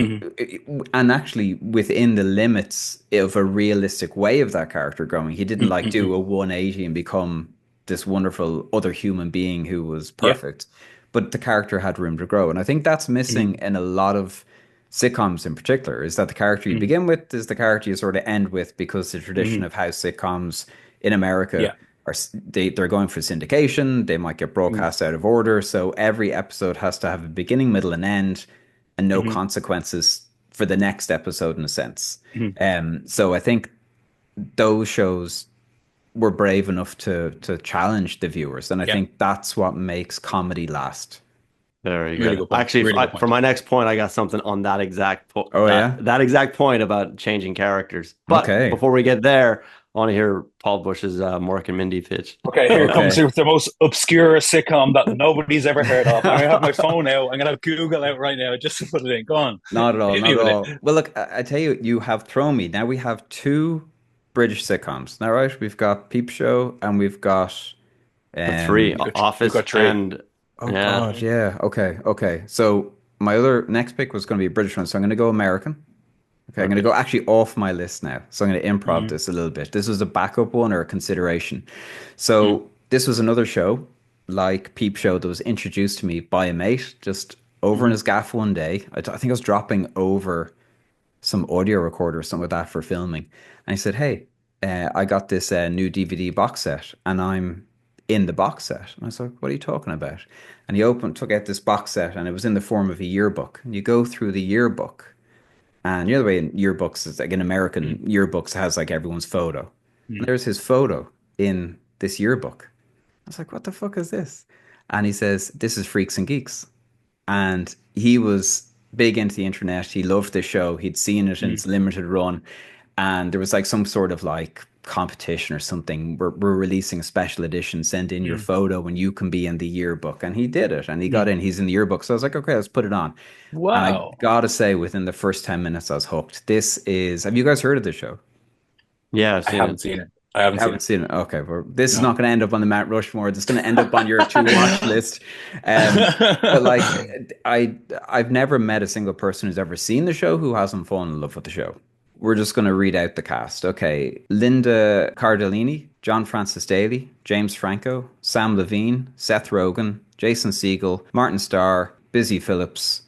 and actually within the limits of a realistic way of that character growing. He didn't like do a 180 and become this wonderful other human being who was perfect, but the character had room to grow. And I think that's missing in a lot of sitcoms in particular, is that the character you begin with is the character you sort of end with, because the tradition of how sitcoms in America are, they're going for syndication. They might get broadcast out of order, so every episode has to have a beginning, middle, and end, and no consequences for the next episode in a sense. So I think those shows were brave enough to challenge the viewers, and I think that's what makes comedy last. Very good. Actually, for my next point, I got something on that exact point. That exact point about changing characters. But before we get there, I want to hear Paul Bush's Mork and Mindy pitch. Okay, here comes the most obscure sitcom that nobody's ever heard of. I have my phone out. I'm going to have Google out right now just to put it in. Go on. Not at all. Not at all. Well, look, I tell you, you have thrown me. Now we have two British sitcoms. Now, right? We've got Peep Show and we've got three. Office and... Oh God, yeah. Okay. So my next pick was going to be a British one, so I'm going to go American. Okay, I'm going to go actually off my list now. So I'm going to improv this a little bit. This was a backup one or a consideration. So this was another show like Peep Show that was introduced to me by a mate just over in his gaff one day. I think I was dropping over some audio recorder or something like that for filming. And he said, hey, I got this new DVD box set and I'm in the box set. And I was like, what are you talking about? And he took out this box set, and it was in the form of a yearbook. And you go through the yearbook, and the other way in yearbooks is like in American yearbooks it has like everyone's photo. And there's his photo in this yearbook. I was like, what the fuck is this? And he says, this is Freaks and Geeks. And he was big into the internet. He loved the show. He'd seen it in its limited run. And there was like some sort of like competition or something. We're releasing a special edition. Send in your photo and you can be in the yearbook. And he did it. And he got in. He's in the yearbook. So I was like, okay, let's put it on. Wow. And I gotta say, within the first 10 minutes, I was hooked. Have you guys heard of this show? Yeah, I haven't seen it. I haven't seen it. Okay, well, this is not going to end up on the Mount Rushmore. It's going to end up on your to watch list. But like, I've never met a single person who's ever seen the show who hasn't fallen in love with the show. We're just going to read out the cast. Okay, Linda Cardellini, John Francis Daly, James Franco, Sam Levine, Seth Rogen, Jason Segel, Martin Starr, Busy Phillips,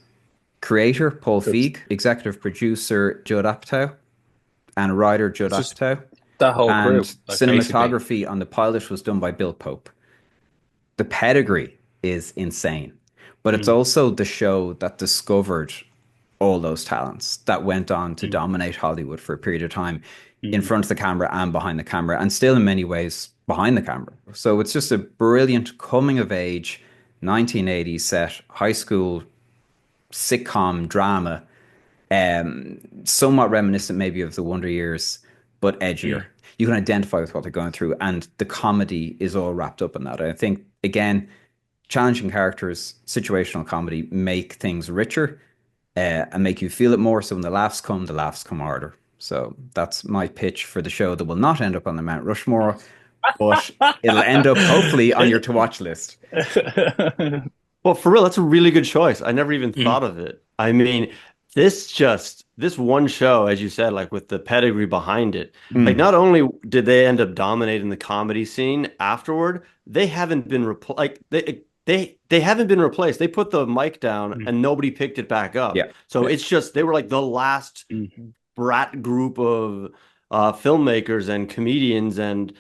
creator Paul Feig, executive producer Judd Apatow, and writer Judd Apatow. That whole group. Cinematography basically on the pilot was done by Bill Pope. The pedigree is insane, but it's also the show that discovered all those talents that went on to dominate Hollywood for a period of time in front of the camera and behind the camera, and still in many ways behind the camera. So it's just a brilliant coming of age 1980s set high school sitcom drama, somewhat reminiscent maybe of the Wonder Years, but edgier. You can identify with what they're going through, and the comedy is all wrapped up in that. I think, again, challenging characters, situational comedy make things richer and make you feel it more. So when the laughs come harder. So that's my pitch for the show that will not end up on the Mount Rushmore, but it'll end up hopefully on your to watch list. Well, for real, that's a really good choice. I never even thought of it. I mean, this one show, as you said, like with the pedigree behind it, like not only did they end up dominating the comedy scene afterward, they haven't been they haven't been replaced. They put the mic down and nobody picked it back up. Yeah. So it's just they were like the last brat group of filmmakers and comedians and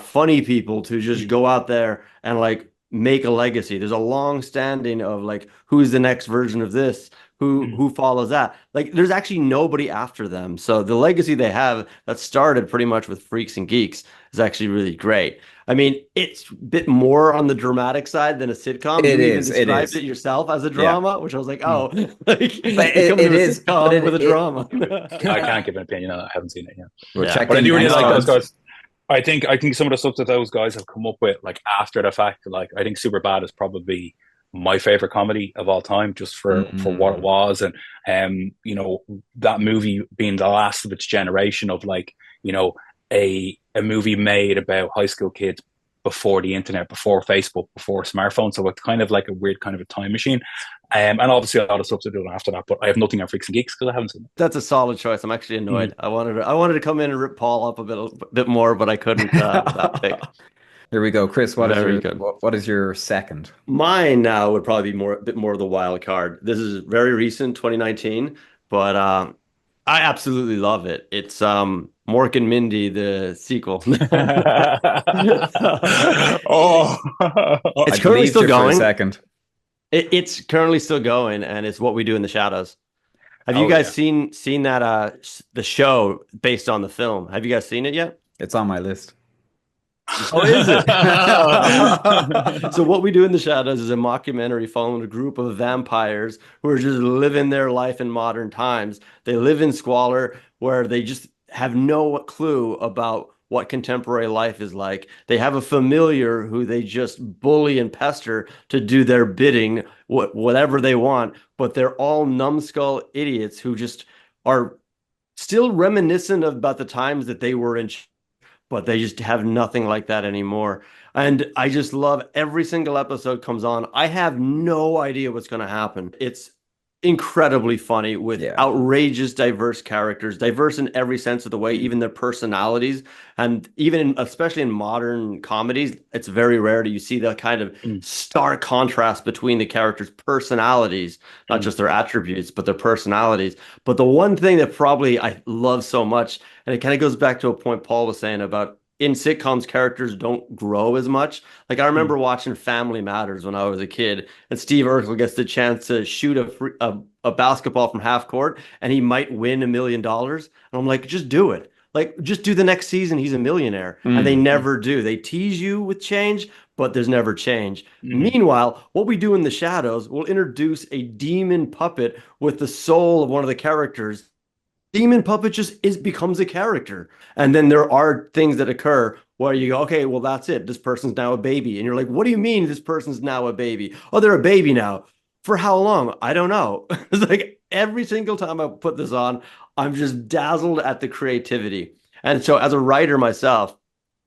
funny people to just go out there and like make a legacy. There's a long standing of like, who's the next version of this? Who follows that? Like, there's actually nobody after them. So the legacy they have that started pretty much with Freaks and Geeks is actually really great. I mean, it's a bit more on the dramatic side than a sitcom. It you is. even described it yourself as a drama, which I was like, oh, like it is a sitcom with a drama. I can't give an opinion on it. I haven't seen it yet. But I do really like those guys. I think some of the stuff that those guys have come up with, like after the fact, like I think Superbad is probably my favorite comedy of all time, just for what it was, and you know, that movie being the last of its generation of like, you know, a movie made about high school kids before the internet, before Facebook, before smartphones. So it's kind of like a weird kind of a time machine. And obviously a lot of stuff to do after that, but I have nothing on Freaks and Geeks because I haven't seen it. That's a solid choice. I'm actually annoyed. I wanted to come in and rip Paul up a bit more, but I couldn't with that pick. Here we go, Chris. What is your second? Mine now would probably be a bit more of the wild card. This is very recent, 2019, but I absolutely love it. It's Mork and Mindy, the sequel. It's currently still going. For a second. It's currently still going, and it's What We Do in the Shadows. Have you guys seen that the show based on the film? Have you guys seen it yet? It's on my list. Oh, is it? So What We Do in the Shadows is a mockumentary following a group of vampires who are just living their life in modern times. They live in squalor where they just have no clue about what contemporary life is like. They have a familiar who they just bully and pester to do their bidding, whatever they want, but they're all numbskull idiots who just are still reminiscent about the times that they were in, but they just have nothing like that anymore. And I just love every single episode comes on. I have no idea what's going to happen. It's incredibly funny with outrageous, diverse characters, diverse in every sense of the way, even their personalities. And even especially in modern comedies, it's very rare that you see that kind of stark contrast between the characters' personalities, not just their attributes, but their personalities. But the one thing that probably I love so much, and it kind of goes back to a point Paul was saying about in sitcoms, characters don't grow as much. Like I remember watching Family Matters when I was a kid, and Steve Urkel gets the chance to shoot a basketball from half court, and he might win $1 million. And I'm like, just do it. Like, just do the next season. He's a millionaire, and they never do. They tease you with change, but there's never change. Meanwhile, what we do in the shadows will introduce a demon puppet with the soul of one of the characters. Demon puppet just becomes a character. And then there are things that occur where you go, okay, well, that's it. This person's now a baby. And you're like, what do you mean this person's now a baby? Oh, they're a baby now. For how long? I don't know. It's like every single time I put this on, I'm just dazzled at the creativity. And so as a writer myself,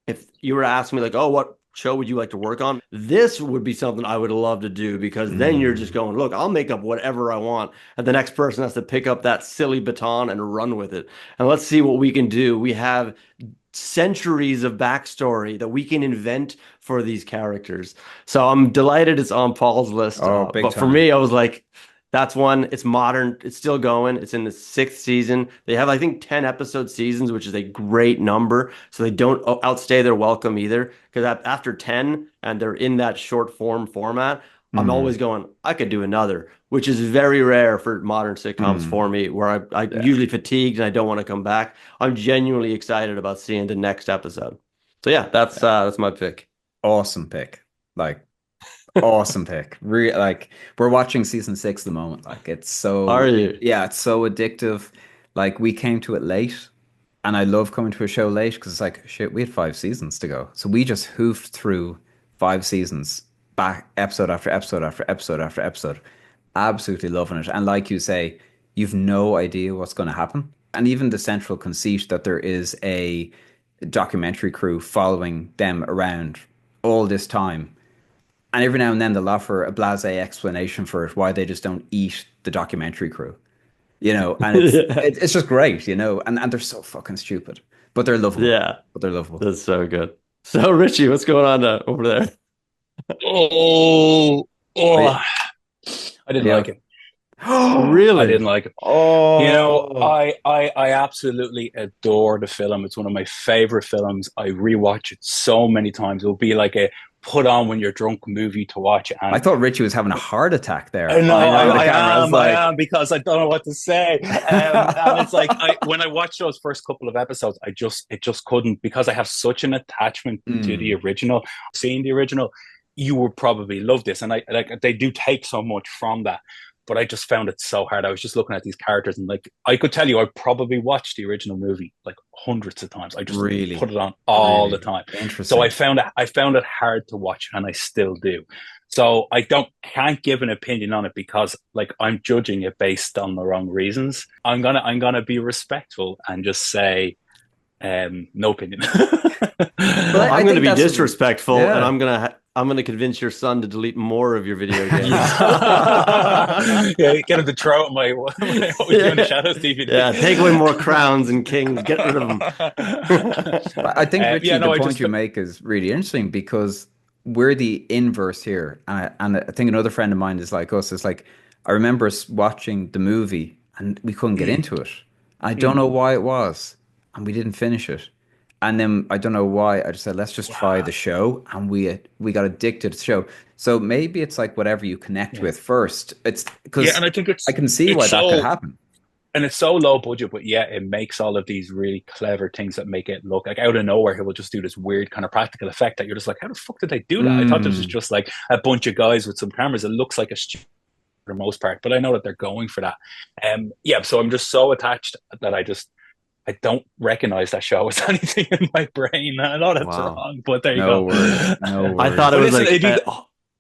if you were to ask me like, oh, what show would you like to work on? This would be something I would love to do, because then you're just going, look, I'll make up whatever I want. And the next person has to pick up that silly baton and run with it. And let's see what we can do. We have centuries of backstory that we can invent for these characters. So I'm delighted it's on Paul's list. Oh, big but for time. me, I was like, that's one. It's modern. It's still going. It's in the 6th season. They have, I think, 10 episode seasons, which is a great number. So they don't outstay their welcome either. Because after 10 and they're in that short form format, I'm always going, I could do another, which is very rare for modern sitcoms for me, where I usually fatigued and I don't want to come back. I'm genuinely excited about seeing the next episode. So yeah, that's my pick. Awesome pick. Like, awesome pick. Like, we're watching season 6 at the moment. Like, it's so, Are you? yeah, it's so addictive. Like, we came to it late, and I love coming to a show late because it's like, shit, we had 5 seasons to go. So we just hoofed through 5 seasons, back episode after episode after episode after episode. Absolutely loving it. And like you say, you've no idea what's going to happen. And even the central conceit that there is a documentary crew following them around all this time. And every now and then they'll offer a blasé explanation for it, why they just don't eat the documentary crew. You know, and it's just great, you know, and they're so fucking stupid, but they're lovable. Yeah. But they're lovable. That's so good. So Richie, what's going on over there? Oh, I didn't like it. Really? I didn't like it. Oh, You know, I absolutely adore the film. It's one of my favorite films. I rewatch it so many times. It'll be like a put on when you're drunk movie to watch. And I thought Richie was having a heart attack there. I know, I I am, because I don't know what to say. And it's like when I watched those first couple of episodes, it just couldn't, because I have such an attachment to the original. Seeing the original, you would probably love this, and they do take so much from that. But I just found it so hard. I was just looking at these characters, and like I could tell you, I probably watched the original movie like hundreds of times. I just put it on all the time. Interesting. So I found it hard to watch, and I still do. So I can't give an opinion on it, because like I'm judging it based on the wrong reasons. I'm gonna be respectful and just say no opinion. I'm going to be disrespectful, and I'm going to convince your son to delete more of your video games. Yeah, get him to throw out my doing Shadows DVD. Yeah, take away more crowns and kings. Get rid of them. I think, Richie, the point you make is really interesting, because we're the inverse here. And I think another friend of mine is like us. It's like, I remember us watching the movie and we couldn't get into it. I don't know why it was. And we didn't finish it. And then I don't know why, I just said, let's just try the show. And we got addicted to the show. So maybe it's like whatever you connect with first. It's because and I think I can see why that could happen. And it's so low budget, but it makes all of these really clever things that make it look like out of nowhere. He will just do this weird kind of practical effect that you're just like, how the fuck did they do that? I thought this was just like a bunch of guys with some cameras. It looks like a studio for the most part, but I know that they're going for that. So I'm just so attached that I don't recognize that show as anything in my brain. I know that's wrong, but there you go. No worries. I thought it was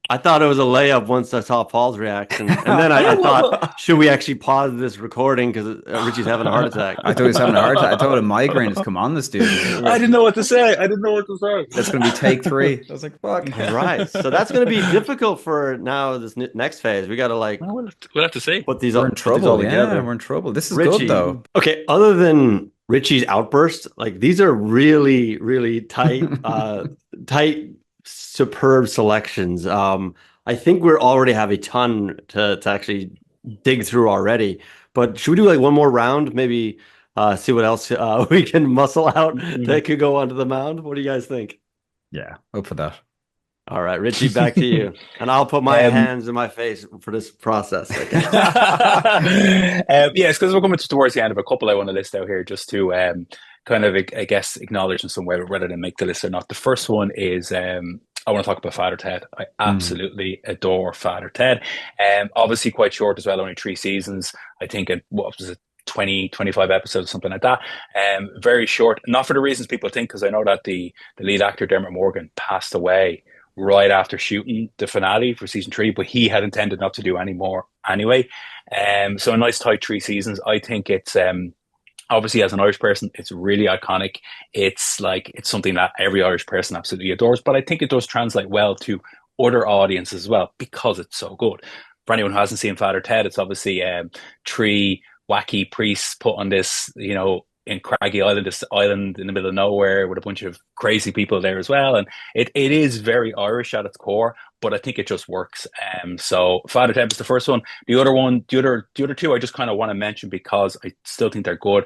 I thought it was a layup once I saw Paul's reaction, and then I thought, should we actually pause this recording because Richie's having a heart attack? I thought he was having a heart attack. I thought a migraine has come on this dude. I didn't know what to say. That's going to be take 3. I was like, fuck. Right. So that's going to be difficult for now. This next phase, we got to we'll have to see. Put these we're in trouble. all together. We're in trouble. This is Richie, good though. Okay. Other than Richie's outburst, like these are really, really tight, superb selections. I think we already have a ton to actually dig through already, but should we do like one more round? Maybe see what else we can muscle out Mhm. that could go onto the mound. What do you guys think? Yeah, up for that. All right, Richie, back to you. And I'll put my Um, hands in my face for this process, I guess. yes, because we're coming towards the end of a couple I want to list out here just to kind of, I guess, acknowledge in some way whether they make the list or not. The first one is I want to talk about Father Ted. I Mm. absolutely adore Father Ted. Obviously quite short as well, only 3 seasons. I think what was it? 20, 25 episodes, something like that. Very short, not for the reasons people think, because I know that the lead actor, Dermot Morgan, passed away right after shooting the finale for season 3, but he had intended not to do any more anyway. So a nice tight 3 seasons. I think it's obviously as an Irish person, it's really iconic. It's something that every Irish person absolutely adores, but I think it does translate well to other audiences as well because it's so good. For anyone who hasn't seen Father Ted, it's obviously three wacky priests put on this, in Craggy Island, this island in the middle of nowhere with a bunch of crazy people there as well. And it is very Irish at its core, but I think it just works. So Father Ted is the first one. The other two, I just kind of want to mention because I still think they're good.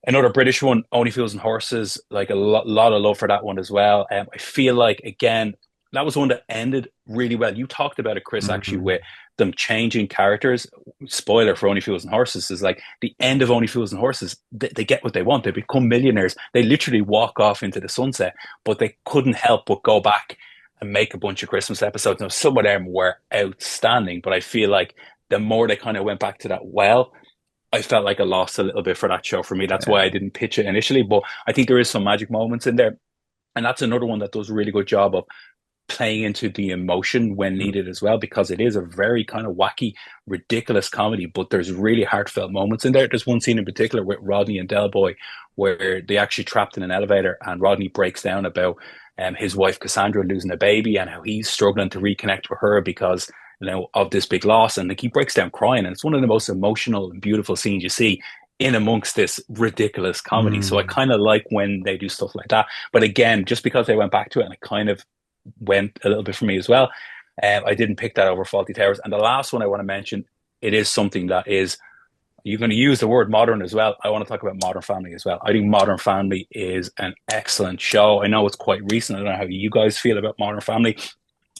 Another British one, Only Fools and Horses, like a lot of love for that one as well. I feel like, again, that was one that ended really well. You talked about it, Chris, actually, Mm. with them changing characters. Spoiler for Only Fools and Horses is like the end of Only Fools and Horses. They get what they want. They become millionaires. They literally walk off into the sunset, but they couldn't help but go back and make a bunch of Christmas episodes. Now, some of them were outstanding, but I feel like the more they kind of went back to that I felt like I lost a little bit for that show for me. That's why I Yeah. didn't pitch it initially, but I think there is some magic moments in there. And that's another one that does a really good job of playing into the emotion when Mm. needed as well, because it is a very kind of wacky, ridiculous comedy, but there's really heartfelt moments in there. There's one scene in particular with Rodney and Del Boy where they actually trapped in an elevator and Rodney breaks down about his wife Cassandra losing a baby and how he's struggling to reconnect with her because of this big loss, and like he breaks down crying, and it's one of the most emotional and beautiful scenes you see in amongst this ridiculous comedy. So I Mm. kind of like when they do stuff like that. But again, just because they went back to it and it kind of went a little bit for me as well, I didn't pick that over Fawlty Towers. And the last one I want to mention, it is something that is, you're going to use the word modern as well. I want to talk about Modern Family as well. I think Modern Family is an excellent show. I know it's quite recent. I don't know how you guys feel about Modern Family.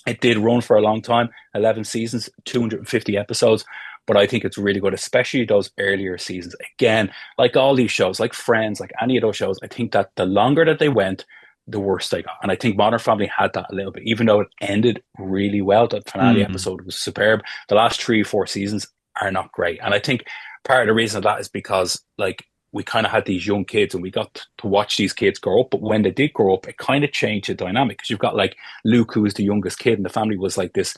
It did run for a long time, 11 seasons, 250 episodes, but I think it's really good, especially those earlier seasons. Again, like all these shows, like Friends, like any of those shows, I think that the longer that they went, the worse they got. And I think Modern Family had that a little bit, even though it ended really well. The finale Mm. episode was superb. The last 3 or 4 seasons are not great. And I think part of the reason of that is because, like, we kind of had these young kids and we got to watch these kids grow up. But when they did grow up, it kind of changed the dynamic because you've got like Luke, who was the youngest kid, and the family was like this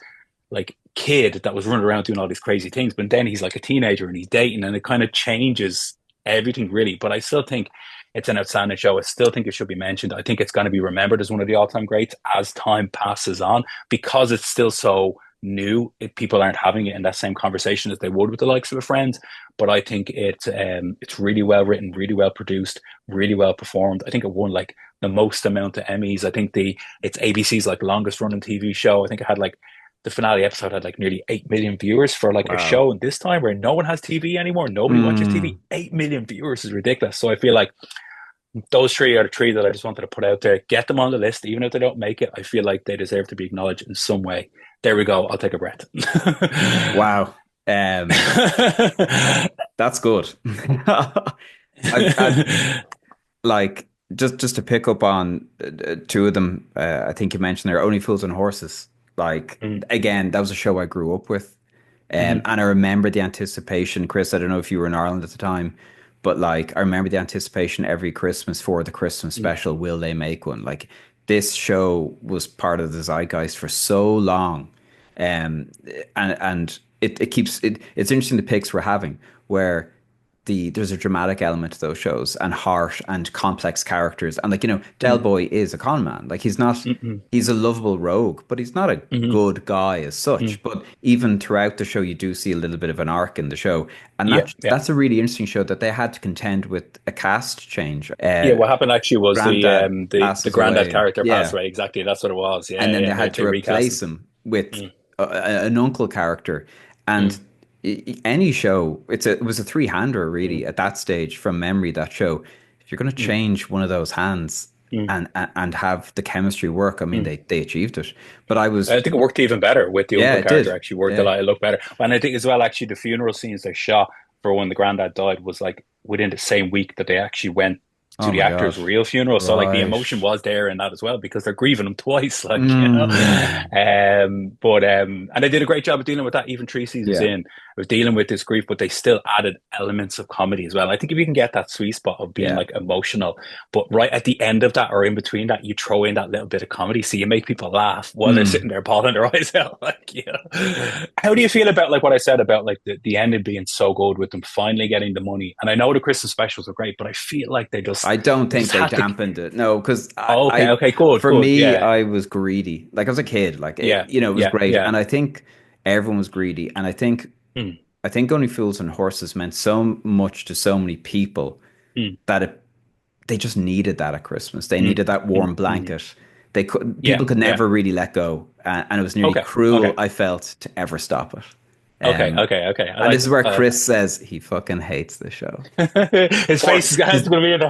like kid that was running around doing all these crazy things. But then he's like a teenager and he's dating, and it kind of changes everything really. But I still think it's an outstanding show. I still think it should be mentioned. I think it's going to be remembered as one of the all-time greats as time passes on because it's still so new. People aren't having it in that same conversation as they would with the likes of a Friends. But I think it's really well written, really well produced, really well performed. I think it won like the most amount of Emmys. I think it's ABC's like longest running TV show. I think it had like the finale episode had like nearly 8 million viewers for like a Wow. show. And this time where no one has TV anymore, nobody watches Mm. TV, 8 million viewers is ridiculous. So I feel like those three are the three that I just wanted to put out there. Get them on the list, even if they don't make it. I feel like they deserve to be acknowledged in some way. There we go. I'll take a breath. Wow. Um, that's good. I like just to pick up on two of them. I think you mentioned there, Only Fools and Horses. Like Mm, again, that was a show I grew up with, mhm, and I remember the anticipation. Chris, I don't know if you were in Ireland at the time, but like I remember the anticipation every Christmas for the Christmas mm, special. Will they make one? Like this show was part of the zeitgeist for so long, um, and it keeps it. It's interesting the picks we're having where there's a dramatic element to those shows and harsh and complex characters. And like, Del mm, Boy is a con man. Like mm, he's a lovable rogue, but he's not a mm, good guy as mm. such. But even throughout the show, you do see a little bit of an arc in the show. And Yeah, yeah. that's a really interesting show that they had to contend with a cast change. Yeah, what happened actually was Granddad the passes granddad away. character passed Yeah. away. Exactly, that's what it was. Yeah, And then yeah. they had to They recast replace him. him with Mm, an uncle character. And mm, any show, it was a three-hander really at that stage from memory. That show, if you're going to change one of those hands and have the chemistry work, I mean, they achieved it. But I I think it worked even better with the yeah, uncle it character. did. Actually, worked a Yeah. lot. It looked better, and I think as well. Actually, the funeral scenes they shot for when the granddad died was like within the same week that they actually went to Oh the my God. actor's real funeral. So like the Right. emotion was there in that as well because they're grieving him twice. Like Mm. and they did a great job of dealing with that. Even 3 seasons Yeah. in, of dealing with this grief, but they still added elements of comedy as well. I think if you can get that sweet spot of being Yeah. like emotional, but right at the end of that or in between that, you throw in that little bit of comedy, so you make people laugh while they're sitting there bawling their eyes out. Like, how do you feel about like what I said about like the ending being so good with them finally getting the money? And I know the Christmas specials are great, but I feel like I don't they think just they had to. dampened it. No, because Oh, okay, good, for good, me, yeah, I was greedy. Like I was a kid, like yeah, it was yeah, great, yeah. and I think everyone was greedy, and Mm, I think Only Fools and Horses meant so much to so many people mm, that they just needed that at Christmas. They mm, needed that mm, warm mm. blanket. Yeah, People could yeah. never really let go, and it was nearly Okay, cruel. okay, I felt to ever stop it. okay, Um, okay, okay. I and like this is that. where I like Chris says he fucking hates the show, that. His or face has to be in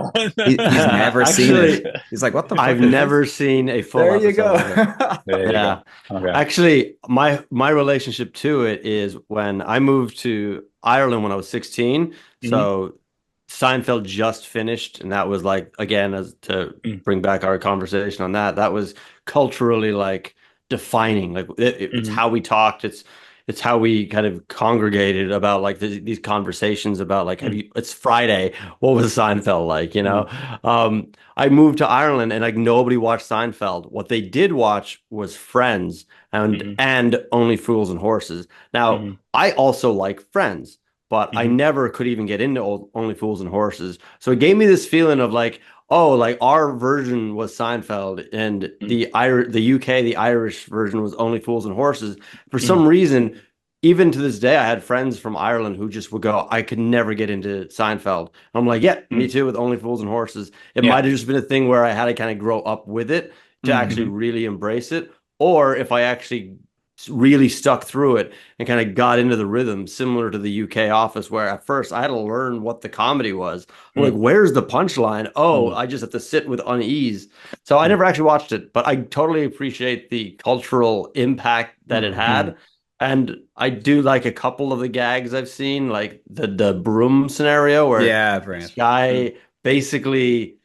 he's there. never seen it. Actually, He's like, "What the I've fuck is this?" never seen a full There you episode go. of it. There you Yeah. go. Okay. Actually, my relationship to it is when I moved to Ireland when I was 16. Hmm. So Seinfeld just finished, and that was like again, as to Mm, bring back our conversation on that, that was culturally like defining. Like it's mm, how we talked. It's how we kind of congregated about like these conversations about like have mm, you it's Friday. What was Seinfeld like, you know? mm, I moved to Ireland and like nobody watched Seinfeld. What they did watch was Friends mm, and Only Fools and Horses. Now, mm, I also like Friends, but I mm, never could even get into Only Fools and Horses. So it gave me this feeling of like, oh, like our version was Seinfeld and mm, the UK, the Irish version was Only Fools and Horses. For mm, some reason, even to this day, I had friends from Ireland who just would go, I could never get into Seinfeld. And I'm like, yeah, me mm. too with Only Fools and Horses. It Yeah. might have just been a thing where I had to kind of grow up with it to actually Hmm. really embrace it. Or if I actually really stuck through it and kind of got into the rhythm, similar to the UK Office, where at first I had to learn what the comedy was. I'm like, Mm, where's the punchline? Oh, mm, I just have to sit with unease. So I mm, never actually watched it, but I totally appreciate the cultural impact that it Mhm. had. And I do like a couple of the gags I've seen, like the broom scenario where Yeah, bring this it. guy basically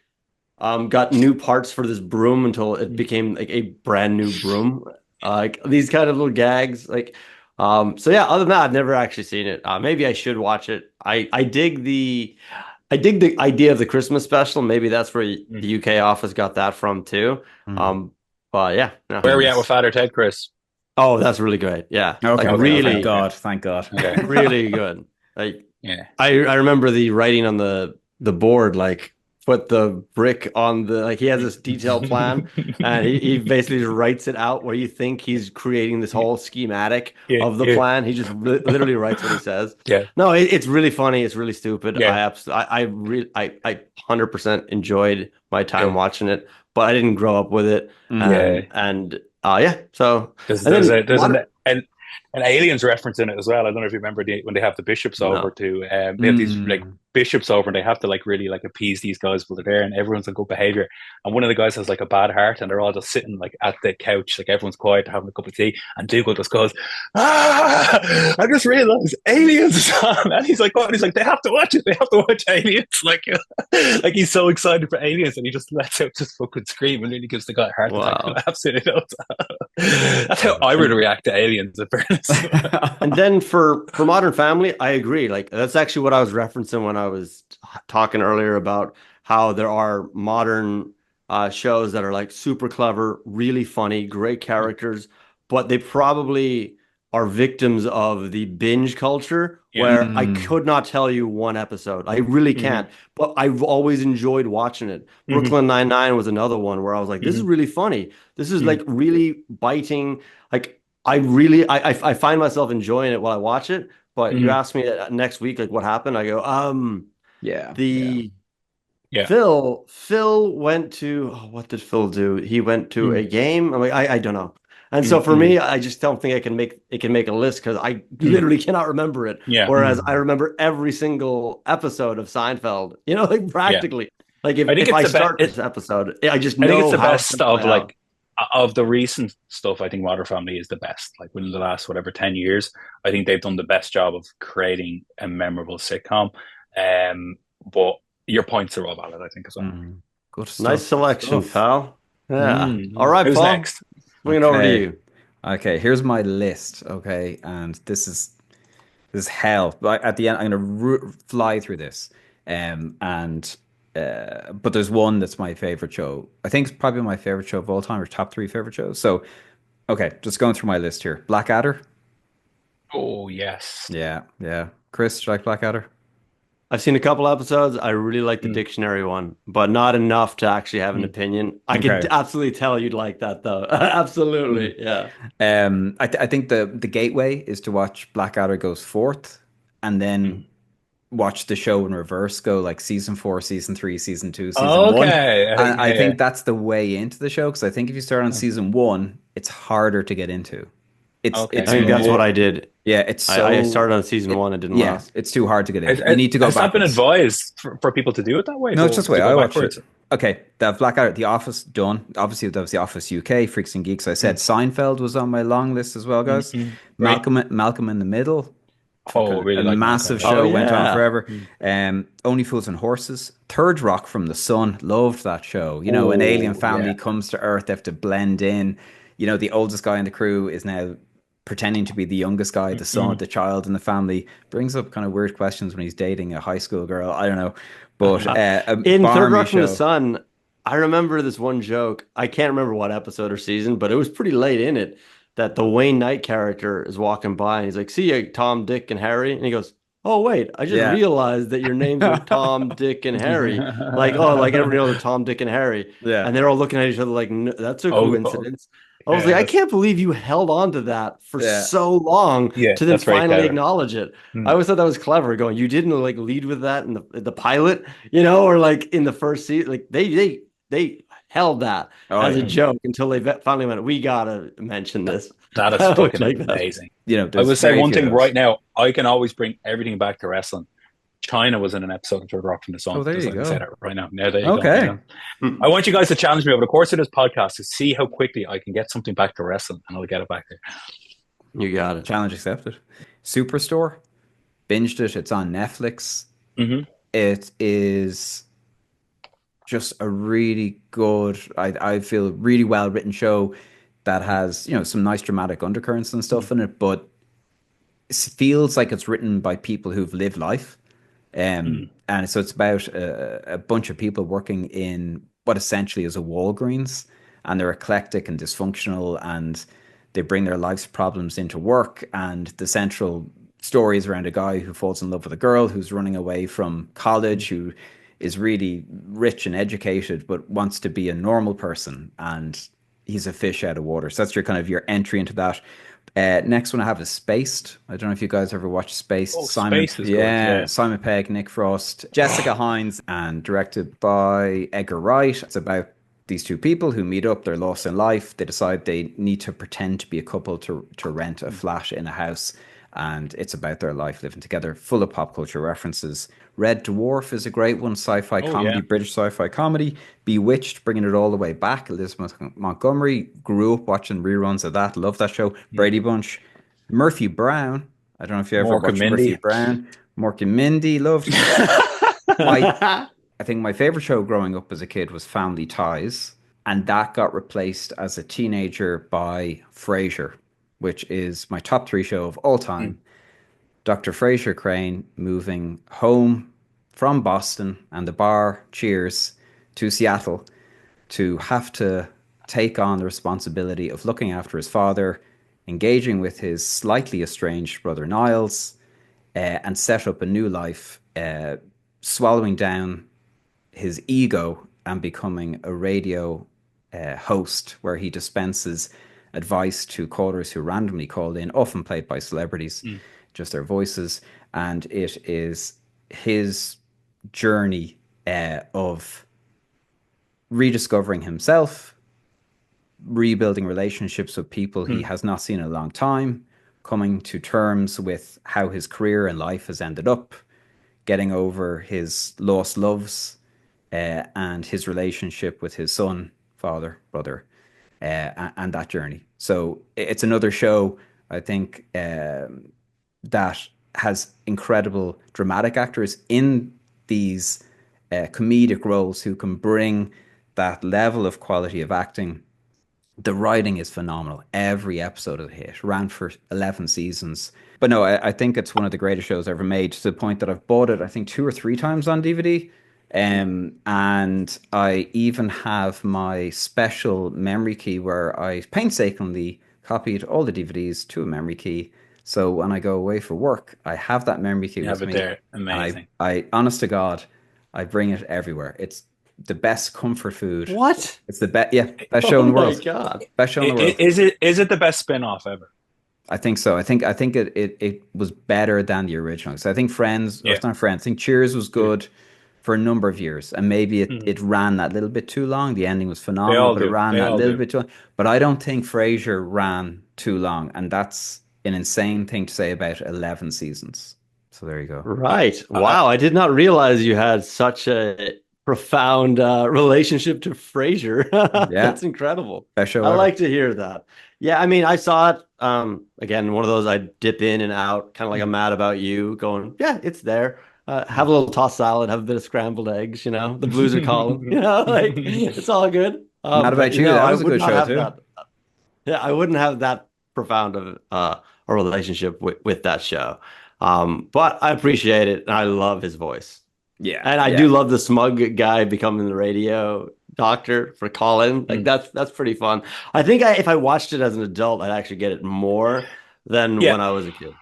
got new parts for this broom until it mm. became like a brand new broom. Like these kind of little gags, like so yeah. Other than that, I've never actually seen it. Maybe I should watch it. I dig the idea of the Christmas special. Maybe that's where the Mm. UK office got that from too. Mm. Um, but yeah, no. Where are we at with Nice. Father Ted, Chris? Oh, that's really great. Yeah, like Okay. Okay, Well, okay, thank really, okay, God. Thank God. okay. really good. Like Yeah. I remember the writing on the board, like put the brick on the like he has this detailed plan and he basically just writes it out where you think he's creating this whole schematic Yeah, of the yeah, plan. He just literally writes what he says. yeah, No, it's really funny. It's really stupid. yeah, I really I 100% enjoyed my time yeah, watching it, but I didn't grow up with it. Mm. yeah. And yeah, so There's and there's then a there's modern an aliens reference in it as well. I don't know if you remember when they have the bishops over no. to they have these like Mm. bishops over and they have to like really like appease these guys while they're there and everyone's in good behavior. And one of the guys has like a bad heart and they're all just sitting like at the couch, like everyone's quiet, having a cup of tea, and Dougal just goes, I just realized aliens is on. And he's like, what? And he's like, they have to watch it, they have to watch aliens. Like he's so excited for aliens and he just lets out this fucking scream and really gives the guy a heart attack and Wow. laughs in it. That's how I would react to aliens in fairness. And then for Modern Family, I agree. Like that's actually what I was referencing when I was talking earlier about how there are modern shows that are like super clever, really funny, great characters, but they probably are victims of the binge culture Yeah. where I Mm. could not tell you one episode. I really Hmm. can't, but I've always enjoyed watching it. Hmm. Brooklyn Nine-Nine was another one where I was like, this is Hmm. really funny. This is Hmm. like really biting. Like I really I find myself enjoying it while I watch it. But you Hmm. ask me next week like what happened, I go, Yeah. Yeah. the Yeah. Phil went to what did Phil do? He went to Hmm. a game. I'm like, I don't know. And so for me, I just don't think it can make a list because I literally cannot remember it. Yeah. Whereas I remember every single episode of Seinfeld, like practically. Like I think if it's I the best. start this episode, I just I think it's know the how it's best going to of play out. of the recent stuff. I think Modern Family is the best. Like within the last 10 years, I think they've done the best job of creating a memorable sitcom. But your points are all valid, I think, as well. Good stuff. Nice selection, pal. Yeah. All right, Who's Paul. next? Swing it over to you. Okay, here's my list. Okay, and this is hell. But at the end, I'm gonna fly through this. But there's one that's my favorite show. I think it's probably my favorite show of all time, or top 3 favorite shows. So, okay, just going through my list here. Blackadder. Oh yes. Yeah. Chris, do you like Blackadder? I've seen a couple episodes. I really like the dictionary one, but not enough to actually have an opinion. I could absolutely tell you'd like that, though. Absolutely, yeah. I think the gateway is to watch Blackadder goes forth, and then watch the show in reverse. Go like season 4, season 3, season 2, season 1. And I think that's the way into the show, because I think if you start on season 1, it's harder to get into. I think that's what I did. Yeah, it's so. I started on season 1 and didn't last. It's too hard to get in. You need to go back. Has that been advised for people to do it that way? No, it's just the way I watch it. Okay, the Blackadder, The Office, done. Obviously, that was The Office UK, Freaks and Geeks. I said Seinfeld was on my long list as well, guys. Malcolm in the Middle. Really a massive show, went on forever. Only Fools and Horses. Third Rock from the Sun. Loved that show. An alien family comes to Earth. They have to blend in. The oldest guy in the crew is now pretending to be the youngest guy, the son, the child in the family. Brings up kind of weird questions when he's dating a high school girl. I don't know. But in Third Rock from the Sun, I remember this one joke. I can't remember what episode or season, but it was pretty late in it, that the Wayne Knight character is walking by and he's like, "See ya, Tom, Dick, and Harry." And he goes, "Oh, wait, I just realized that your names are Tom, Dick, and Harry." Like everybody knows Tom, Dick, and Harry. Yeah. And they're all looking at each other like, "No, that's a coincidence." I was like, I can't believe you held on to that for so long to then finally acknowledge it. I always thought that was clever. Going, you didn't like lead with that in the pilot, or like in the first season. Like they held that as a joke until they finally went, "We gotta mention this." That is fucking amazing. I would say one thing right now. I can always bring everything back to wrestling. China was in an episode of Third Rock from the Sun. Oh, there you go. Say that right now. There you go. I want you guys to challenge me over the course of this podcast to see how quickly I can get something back to wrestling, and I'll get it back there. You got it. Challenge accepted. Superstore. Binged it. It's on Netflix. It is just a really good, I feel, really well written show that has, some nice dramatic undercurrents and stuff in it, but it feels like it's written by people who've lived life. And so it's about a bunch of people working in what essentially is a Walgreens, and they're eclectic and dysfunctional, and they bring their life's problems into work. And the central story is around a guy who falls in love with a girl who's running away from college, who is really rich and educated, but wants to be a normal person. And he's a fish out of water. So that's your entry into that. Next one I have is Spaced. I don't know if you guys ever watched Spaced. Spaced is good. Simon Pegg, Nick Frost, Jessica Hines, and directed by Edgar Wright. It's about these two people who meet up. They're lost in life. They decide they need to pretend to be a couple to rent a flat in a house, and it's about their life living together, full of pop culture references. Red Dwarf is a great one, sci-fi comedy, British sci-fi comedy. Bewitched, bringing it all the way back. Elizabeth Montgomery, grew up watching reruns of that, love that show. Brady Bunch. Murphy Brown, I don't know if you ever watched Murphy Brown. Mork and Mindy, loved. I think my favorite show growing up as a kid was Family Ties, and that got replaced as a teenager by Frasier, which is my top 3 show of all time. Dr. Frasier Crane moving home from Boston and the bar Cheers to Seattle to have to take on the responsibility of looking after his father, engaging with his slightly estranged brother Niles, and set up a new life, swallowing down his ego and becoming a radio host where he dispenses advice to callers who randomly called in, often played by celebrities, just their voices. And it is his journey of rediscovering himself, rebuilding relationships with people he has not seen in a long time, coming to terms with how his career and life has ended up, getting over his lost loves, and his relationship with his son, father, brother, and that journey. So it's another show, I think, that has incredible dramatic actors in these comedic roles who can bring that level of quality of acting. The writing is phenomenal. Every episode is a hit. Ran for 11 seasons. But no, I think it's one of the greatest shows ever made, to the point that I've bought it, I think, 2 or 3 times on DVD. And I even have my special memory key where I painstakingly copied all the DVDs to a memory key. So when I go away for work, I have that memory key You with have it me. there. Amazing. I, honest to God, I bring it everywhere. It's the best comfort food. What? It's the best, yeah, best show in the world. Oh my God. Best show in the world. Is it the best spin-off ever? I think so. I think it was better than the original. So I think Friends, or Yeah. it's not Friends, I think Cheers was good for a number of years, and maybe it ran that little bit too long. The ending was phenomenal, all but it do. ran They that all little do. bit too long. But I don't think Frasier ran too long, and that's an insane thing to say about 11 seasons. So there you go. Right. Wow. I did not realize you had such a profound relationship to Frasier. Yeah. That's incredible. Best show I ever. like to hear that. Yeah, I mean, I saw it again, one of those I dip in and out, kind of like I'm mad about you, going, yeah, it's there. Have a little tossed salad, have a bit of scrambled eggs, the blues are calling, like it's all good. Mad About But, You, that I was a would good not show have too. that. Yeah, I wouldn't have that profound of a relationship with that show. But I appreciate it, and I love his voice. Yeah. And I do love the smug guy becoming the radio doctor for Colin. Like that's pretty fun. I think if I watched it as an adult, I'd actually get it more than Yeah. when I was a kid.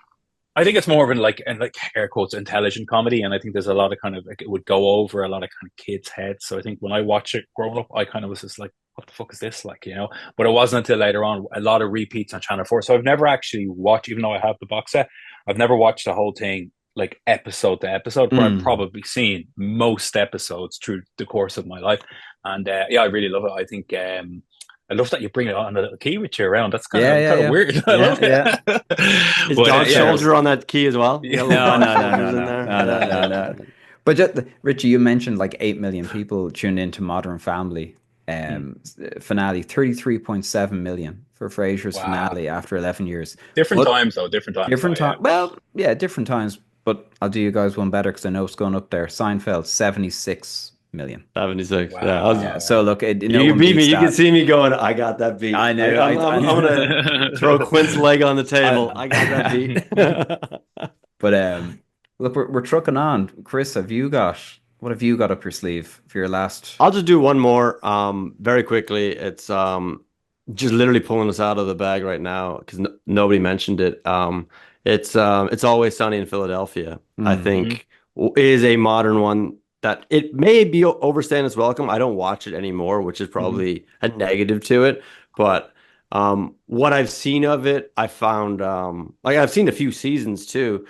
I think it's more of an like air quotes intelligent comedy, and I think there's a lot of kind of like it would go over a lot of kind of kids' heads. So I think when I watch it growing up, I kind of was just like, "What the fuck is this like?" But it wasn't until later on a lot of repeats on Channel 4. So I've never actually watched, even though I have the box set, I've never watched the whole thing like episode to episode. But I've probably seen most episodes through the course of my life, and yeah, I really love it. I think. I love that you bring it on a little key with you around. That's kind of weird. I love it. Is But, Don yeah. Soldier on that key as well? You got a little No, Don no, Soldiers no, in there? no. But just, Richie, you mentioned like 8 million people tuned into Modern Family finale, 33.7 million for Frasier's Wow. finale after 11 years. Different But- times, though. Different times. Different though, yeah. time. Well, yeah, different times. But I'll do you guys one better because I know it's going up there. Seinfeld, 76 million. 76. Wow. Yeah, Yeah. So look, no you one beat me. beats You that. can see me going, I got that beat. I know. I'm going to throw Quint's leg on the table. I got that beat. But look, we're trucking on. Chris, what have you got up your sleeve for your last? I'll just do one more very quickly. It's just literally pulling us out of the bag right now because nobody mentioned it. It's Always Sunny in Philadelphia. I think is a modern one that it may be overstaying its welcome. I don't watch it anymore, which is probably a negative to it. But what I've seen of it, I found like I've seen a few seasons too.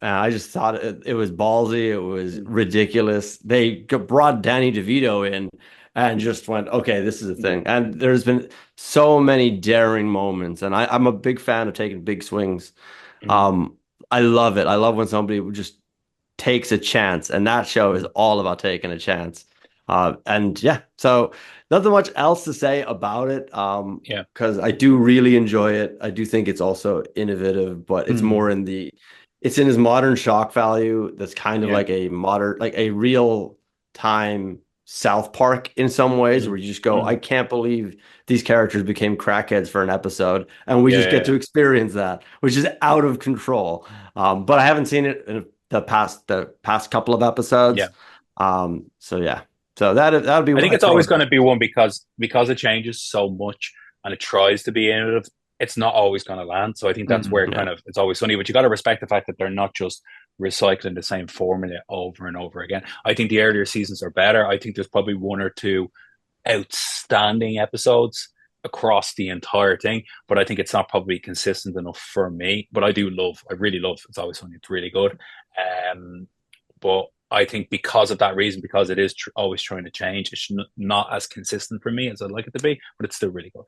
I just thought it was ballsy. It was ridiculous. They brought Danny DeVito in and just went, okay, this is a thing. And there's been so many daring moments. And I'm a big fan of taking big swings. I love it. I love when somebody just takes a chance. And that show is all about taking a chance. And yeah, so nothing much else to say about it. Because I do really enjoy it. I do think it's also innovative, but it's more in it's in his modern shock value. That's kind of like a modern, like a real time South Park in some ways, where you just go, I can't believe these characters became crackheads for an episode, and we just get to experience that, which is out of control. But I haven't seen it in the past couple of episodes. So yeah, so that'll be. I think it's always going to be one because it changes so much and it tries to be innovative. It's not always going to land. So I think that's where kind of it's always funny. But you got to respect the fact that they're not just recycling the same formula over and over again. I think the earlier seasons are better. I think there's probably one or two outstanding episodes across the entire thing, but I think it's not probably consistent enough for me. But I really love It's Always Sunny. It's really good. But I think because of that reason, because it is always trying to change, it's not as consistent for me as I'd like it to be, but it's still really good.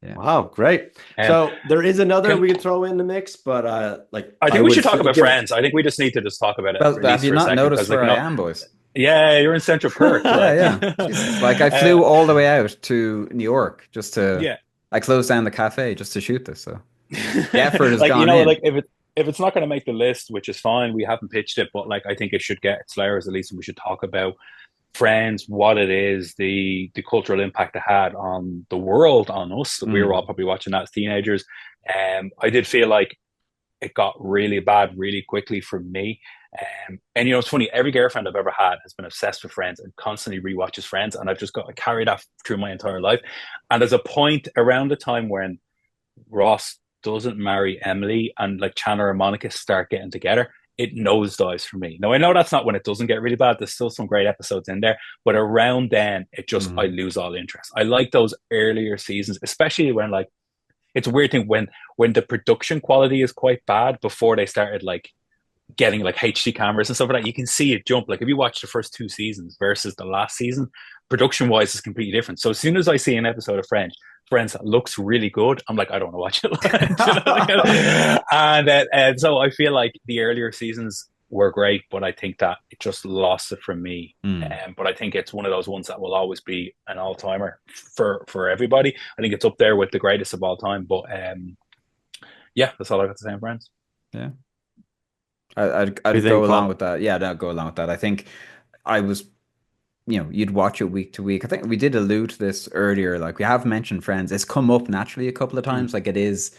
Yeah. Wow, great. So there is another we could throw in the mix, but I think we should talk about Friends. I think we just need to just talk about it. Well, have you not noticed where I am, boys? Yeah, you're in Central Perth. Yeah. Jesus. Like I flew all the way out to New York just to. Yeah. I closed down the cafe just to shoot this. So the effort has gone in. Like if it's not going to make the list, which is fine, we haven't pitched it, but like I think it should get its layers at least, and we should talk about Friends, what it is, the cultural impact it had on the world, on us. We were all probably watching that as teenagers. I did feel like it got really bad really quickly for me. And it's funny, every girlfriend I've ever had has been obsessed with Friends and constantly rewatches Friends, and I've just got to carry that through my entire life. And there's a point around the time when Ross doesn't marry Emily and like Chandler and Monica start getting together, it nosedives for me. Now, I know that's not when it doesn't get really bad. There's still some great episodes in there. But around then, it just, I lose all interest. I like those earlier seasons, especially when like, it's a weird thing when the production quality is quite bad before they started like getting like HD cameras and stuff like that. You can see it jump. Like if you watch the first 2 seasons versus the last season, production wise is completely different. So as soon as I see an episode of Friends that looks really good, I'm like, I don't want to watch it. And so I feel like the earlier seasons were great, but I think that it just lost it from me. But I think it's one of those ones that will always be an all-timer for everybody. I think it's up there with the greatest of all time. But yeah, that's all I got to say on Friends. Yeah. I'd go along with that. Yeah, I'd go along with that. I think I was, you'd watch it week to week. I think we did allude to this earlier. Like we have mentioned Friends. It's come up naturally a couple of times. Like it is,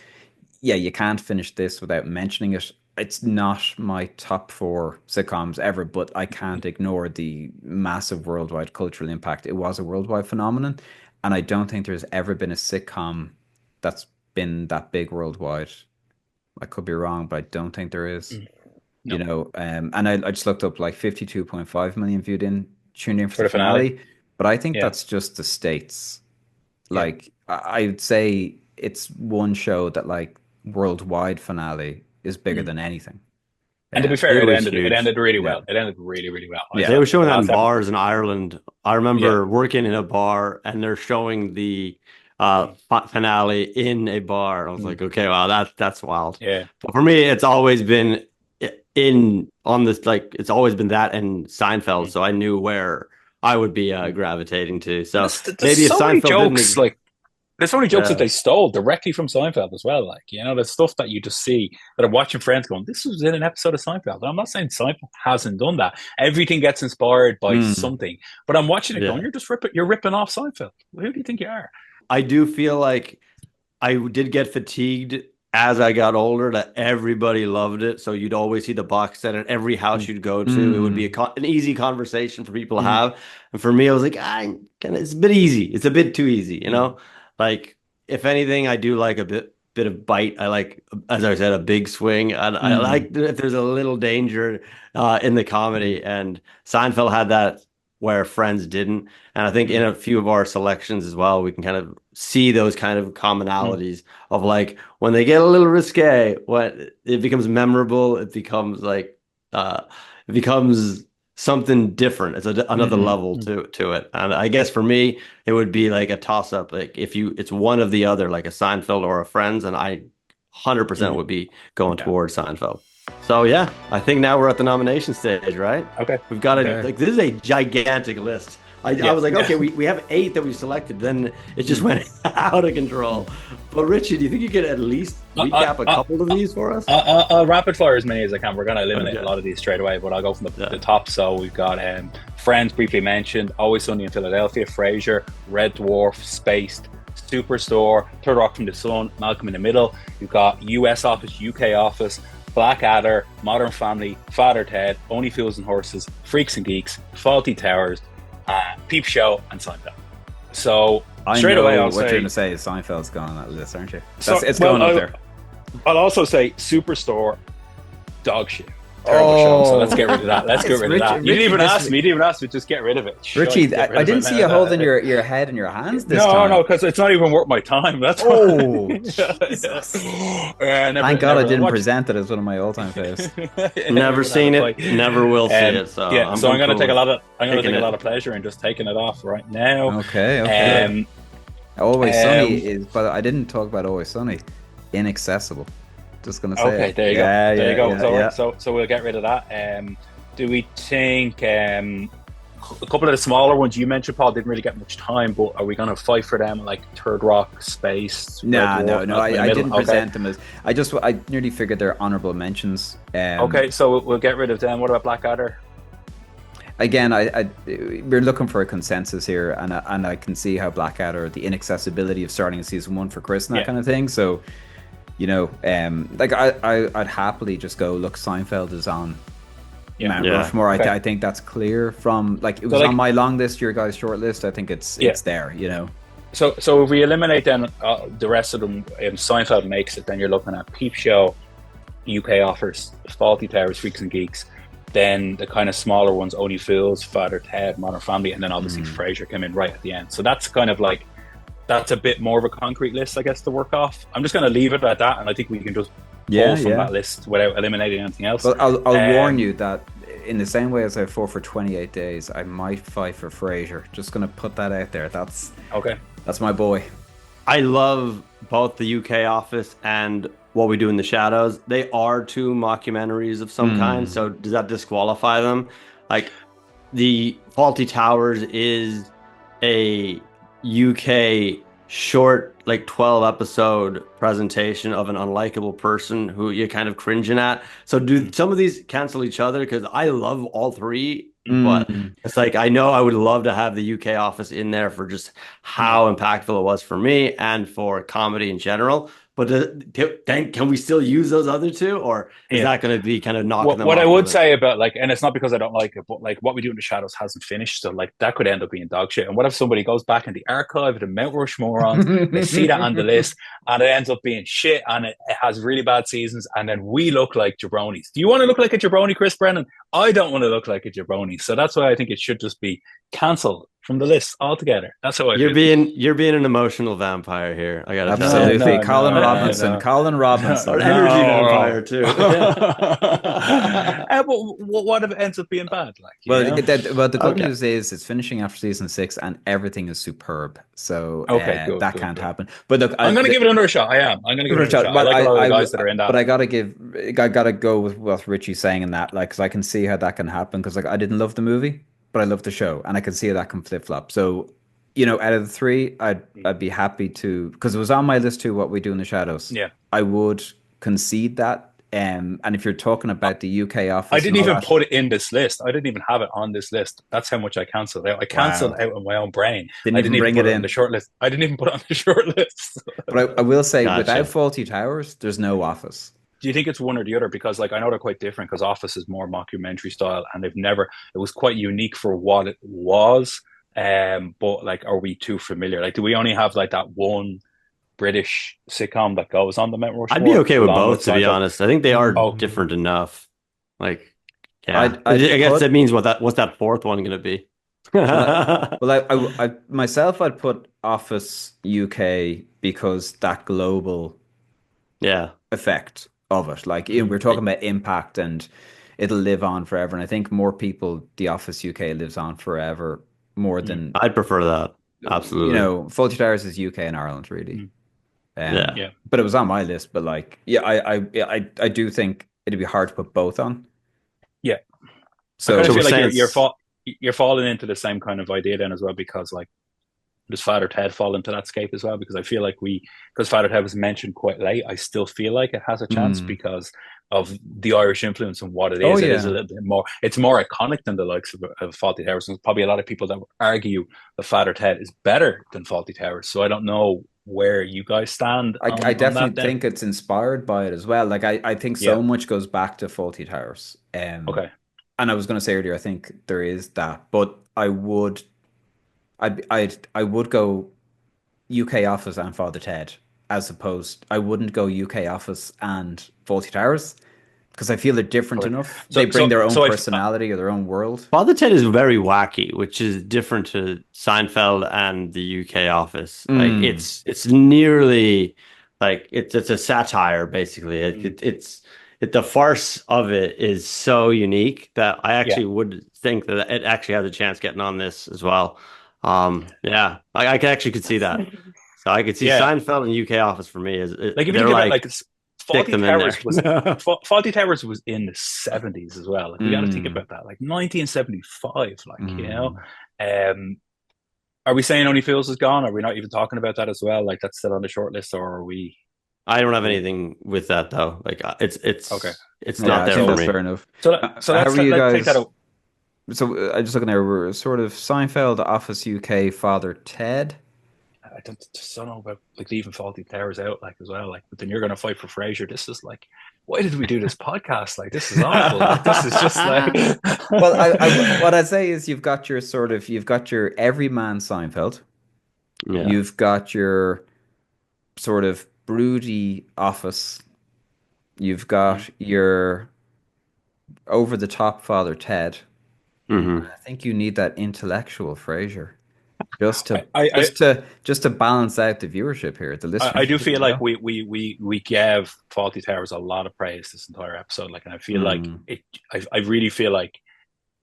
you can't finish this without mentioning it. It's not my top 4 sitcoms ever, but I can't ignore the massive worldwide cultural impact. It was a worldwide phenomenon. And I don't think there's ever been a sitcom that's been that big worldwide. I could be wrong, but I don't think there is. No. And I just looked up like 52.5 million tuned in for the finale. But I think that's just the States. Like I would say it's one show that like worldwide finale is bigger than anything. And to be fair, it ended really well. It ended really, really well. Yeah. They were showing that in bars in Ireland. I remember working in a bar and they're showing the finale in a bar. I was like, okay, wow, that's wild. Yeah. But for me, it's always been it's always been that and Seinfeld. So I knew where I would be gravitating to. So maybe if Seinfeld jokes, there's so many jokes that they stole directly from Seinfeld as well. Like, there's stuff that you just see that are watching Friends going, this was in an episode of Seinfeld. And I'm not saying Seinfeld hasn't done that. Everything gets inspired by something. But I'm watching it going, you're ripping off Seinfeld. Who do you think you are? I do feel like I did get fatigued as I got older that everybody loved it. So you'd always see the box set at every house you'd go to. It would be an easy conversation for people to have. And for me, I was like, it's a bit easy. It's a bit too easy, Like, if anything, I do like a bit of bite. I like, as I said, a big swing. And I like if there's a little danger in the comedy. And Seinfeld had that where Friends didn't. And I think in a few of our selections as well, we can kind of see those kind of commonalities of like when they get a little risque, when it becomes memorable, it becomes like it becomes something different. It's another level to it. And I guess for me, it would be like a toss up. Like it's one of the other, like a Seinfeld or a Friends, and I 100% would be going towards Seinfeld. So yeah, I think now we're at the nomination stage, right? Okay. We've got this is a gigantic list. I was like, okay, we have 8 that we selected. Then it just went out of control. But Richie, do you think you could at least recap a couple of these for us? I'll rapid fire as many as I can. We're going to eliminate a lot of these straight away, but I'll go from the top. So we've got Friends, briefly mentioned, Always Sunny in Philadelphia, Frasier, Red Dwarf, Spaced, Superstore, Third Rock from the Sun, Malcolm in the Middle. You've got US Office, UK Office, Blackadder, Modern Family, Father Ted, Only Fools and Horses, Freaks and Geeks, Fawlty Towers, Peep Show, and Seinfeld. So straight away, I'll say what you're going to say is Seinfeld's gone on that list, aren't you? It's going up there. I'll also say Superstore, dog shit. Terrible show. So let's get rid of that. Let's get rid of that. You didn't even ask me. Just get rid of it. Richie, I didn't see you holding your head in your hands this time. No, because it's not even worth my time. That's Jesus. Thank God I didn't present it as one of my all-time faves. Never seen it. Never will see it. So yeah, I'm going to take a lot of pleasure in just taking it off right now. Okay. Always Sunny is, but I didn't talk about Always Sunny. Inaccessible. Just gonna say Okay, it. there you Yeah, go. There yeah, you go. yeah, So, yeah. so we'll get rid of that. Do we think a couple of the smaller ones you mentioned, Paul, didn't really get much time, but are we going to fight for them like Third Rock, Space, Red Nah, Dwarf, no. Malcolm in the I Middle? didn't Okay. present them as. I nearly figured they're honorable mentions. Okay, so we'll get rid of them. What about Blackadder? Again, we're looking for a consensus here, and I can see how Blackadder, the inaccessibility of starting a season 1 for Chris and that kind of thing. So, like I'd happily just go. Look, Seinfeld is on Mount Rushmore. Okay. I think that's clear from like it was on my long list, your guys' short list. I think it's there. So if we eliminate then the rest of them, Seinfeld makes it. Then you're looking at Peep Show, UK offers, Fawlty Towers, Freaks and Geeks. Then the kind of smaller ones, Only Fools, Father Ted, Modern Family, and then obviously Frasier came in right at the end. So that's kind of like, that's a bit more of a concrete list, I guess, to work off. I'm just going to leave it at that, and I think we can just pull from that list without eliminating anything else. Well, I'll warn you that in the same way as I fought for 28 Days, I might fight for Frasier. Just going to put that out there. That's my boy. I love both the UK Office and What We Do in the Shadows. They are two mockumentaries of some kind, so does that disqualify them? Like, the Fawlty Towers is a UK short, like 12 episode presentation of an unlikable person who you're kind of cringing at. So do some of these cancel each other? Because I love all three, but it's like, I know I would love to have the UK Office in there for just how impactful it was for me and for comedy in general. But then can we still use those other two, or is that going to be kind of knocking them what off I would of it? say about, like, and it's not because I don't like it, but like What We Do in the Shadows hasn't finished, so like that could end up being dog shit. And what if somebody goes back in the archive of the Mount Rushmorons, they see that on the list, and it ends up being shit, and it has really bad seasons, and then we look like jabronis. Do you want to look like a jabroni, Chris Brennan? I don't want to look like a jabroni, so that's why I think it should just be cancelled from the list altogether. That's how I You're feel. you're being an emotional vampire here. I gotta tell you. Absolutely. Colin Robinson. Colin Robinson. An energy vampire too. But what if it ends up being bad? Like, the good news is it's finishing after season 6 and everything is superb. So that can't happen. But look, I'm going to give it another shot. I'm going to give it another shot. I like a lot of the guys that are in that. But I gotta go with what Richie's saying in that, like, because I can see how that can happen. Because like I didn't love the movie, but I love the show, and I can see how that can flip flop. So, out of the three, I'd be happy to, because it was on my list too. What We Do in the Shadows. Yeah, I would concede that. And if you're talking about the UK Office, I didn't even put it in this list. I didn't even have it on this list. That's how much I cancelled out. I cancelled out in my own brain. I didn't even bring it in the short list. I didn't even put it on the short list. But I will say, without Fawlty Towers, there's no Office. Do you think it's one or the other? Because like I know they're quite different. Because Office is more mockumentary style, and it was quite unique for what it was. But like, are we too familiar? Like, do we only have like that one British sitcom that goes on the Mount Rushmore? I'd be okay with both, to be honest. I think they are different enough. Like, yeah, I guess that means what's that fourth one going to be? I myself, I'd put Office UK because that global effect of it. Like, we're talking about impact, and it'll live on forever. And I think more people, The Office UK lives on forever more than I'd prefer that. Absolutely. Fawlty Towers is UK and Ireland, really. But it was on my list. But like, I do think it'd be hard to put both on. Yeah. So I feel like you're falling into the same kind of idea then as well, because like, does Father Ted fall into that scape as well? Because I feel like because Father Ted was mentioned quite late, I still feel like it has a chance because of the Irish influence and what it is. It is a little bit more, it's more iconic than the likes of Fawlty Towers. There's probably a lot of people that would argue that Father Ted is better than Fawlty Towers. So I don't know where you guys stand. I definitely think it's inspired by it as well. Like I think so much goes back to Fawlty Towers. Okay. And I was going to say earlier, I think there is that, but I would go UK Office and Father Ted, as opposed, I wouldn't go UK Office and Fawlty Towers, because I feel they're different enough. They bring their own personality or their own world. Father Ted is very wacky, which is different to Seinfeld and the UK Office. Like, it's nearly like it's a satire, basically. It's the farce of it is so unique that I actually would think that it actually has a chance getting on this as well. I actually could see that. So I could see Yeah. Seinfeld and UK Office for me is Like if you they're think about like stick Fawlty them in Towers was there. Fawlty Towers was in the 70s as well. Like we got to think about that. Like 1975. Like you know, are we saying Only Fools is gone? Are we not even talking about that as well? Like that's still on the short list, or are we? I don't have anything with that though. Like it's Okay. It's Yeah, not I there think for that's me. fair enough. So How let's are you take that guys? out. So I'm just looking there. We're sort of Seinfeld, Office UK, Father Ted. I don't know about like leaving Fawlty Towers out like as well. Like, but then you're going to fight for Frasier. This is like, why did we do this podcast? Like, this is awful. Like, this is just like. Well, what I'd say is you've got your everyman Seinfeld. Yeah. You've got your sort of broody Office. You've got your over the top Father Ted. Mm-hmm. I think you need that intellectual Frasier. Just to I just to balance out the viewership here, the listeners. I do feel like we gave Fawlty Towers a lot of praise this entire episode. Like, and I feel like it. I really feel like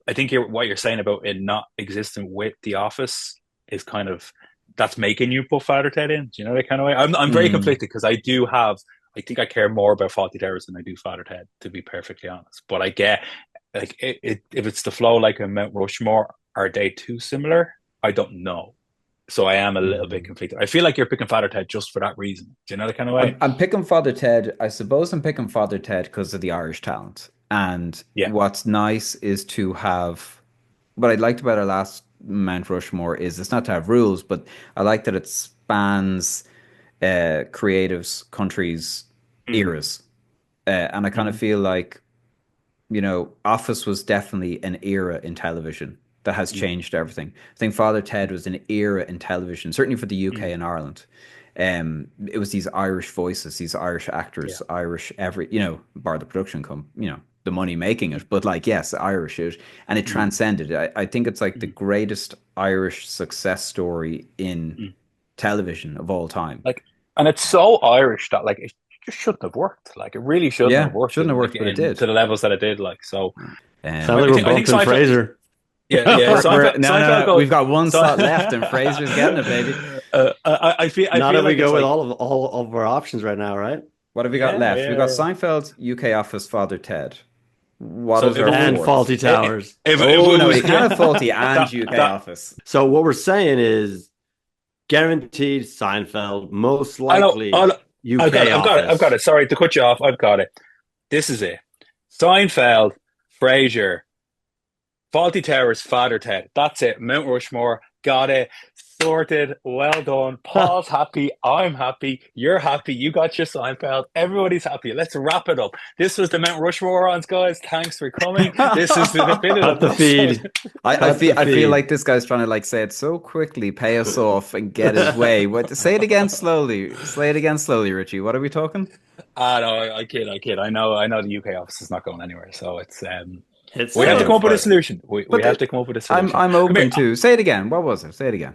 I think what you're saying about it not existing with The Office is kind of that's making you put Father Ted in. Do you know that kind of way? I'm very conflicted because I think I care more about Fawlty Towers than I do Father Ted, to be perfectly honest. But I get like if it's the flow like a Mount Rushmore, are they too similar? I don't know. So I am a little bit conflicted. I feel like you're picking Father Ted just for that reason. Do you know that kind of way? I'm picking Father Ted. I suppose I'm picking Father Ted because of the Irish talent. And what's nice is to have what I liked about our last Mount Rushmore is it's not to have rules, but I like that it spans creatives, countries, eras. And I kind of feel like, you know, Office was definitely an era in television that has changed everything. I think Father Ted was an era in television, certainly for the UK and Ireland. It was these Irish voices, these Irish actors, Irish bar the production the money making it, but like, yes, Irish it, and it transcended. I think it's like the greatest Irish success story in television of all time. Like, and it's so Irish that like it just shouldn't have worked. Like, it really shouldn't have worked. Shouldn't have worked, but it did to the levels that it did. Like, so. Sounds like we're bumping Frasier. Yeah. No. We've got one slot left, and Fraser's getting it, baby. I feel that like we go with all of our options right now, right? What have we got left? We've got Seinfeld, UK Office, Father Ted. What is our and fourth? Fawlty Towers? No, we can't have Fawlty and UK Office. So what we're saying is guaranteed Seinfeld, most likely UK Office. I've got it. Sorry to cut you off. I've got it. This is it. Seinfeld, Frasier, Fawlty Towers, Father Ted. That's it. Mount Rushmore. Got it. Sorted. Well done. Paul's happy. I'm happy. You're happy. You got your Seinfeld. Everybody's happy. Let's wrap it up. This was the Mount Rushmorons, guys. Thanks for coming. This is the definitive. The feed. I feel like this guy's trying to like say it so quickly, pay us off, and get his way. Say it again slowly. Say it again slowly, Richie. What are we talking? No, I kid. I know the UK office is not going anywhere. So it's we have to come up with a solution. We have to come up with a solution. I'm open to. Say it again. What was it? Say it again.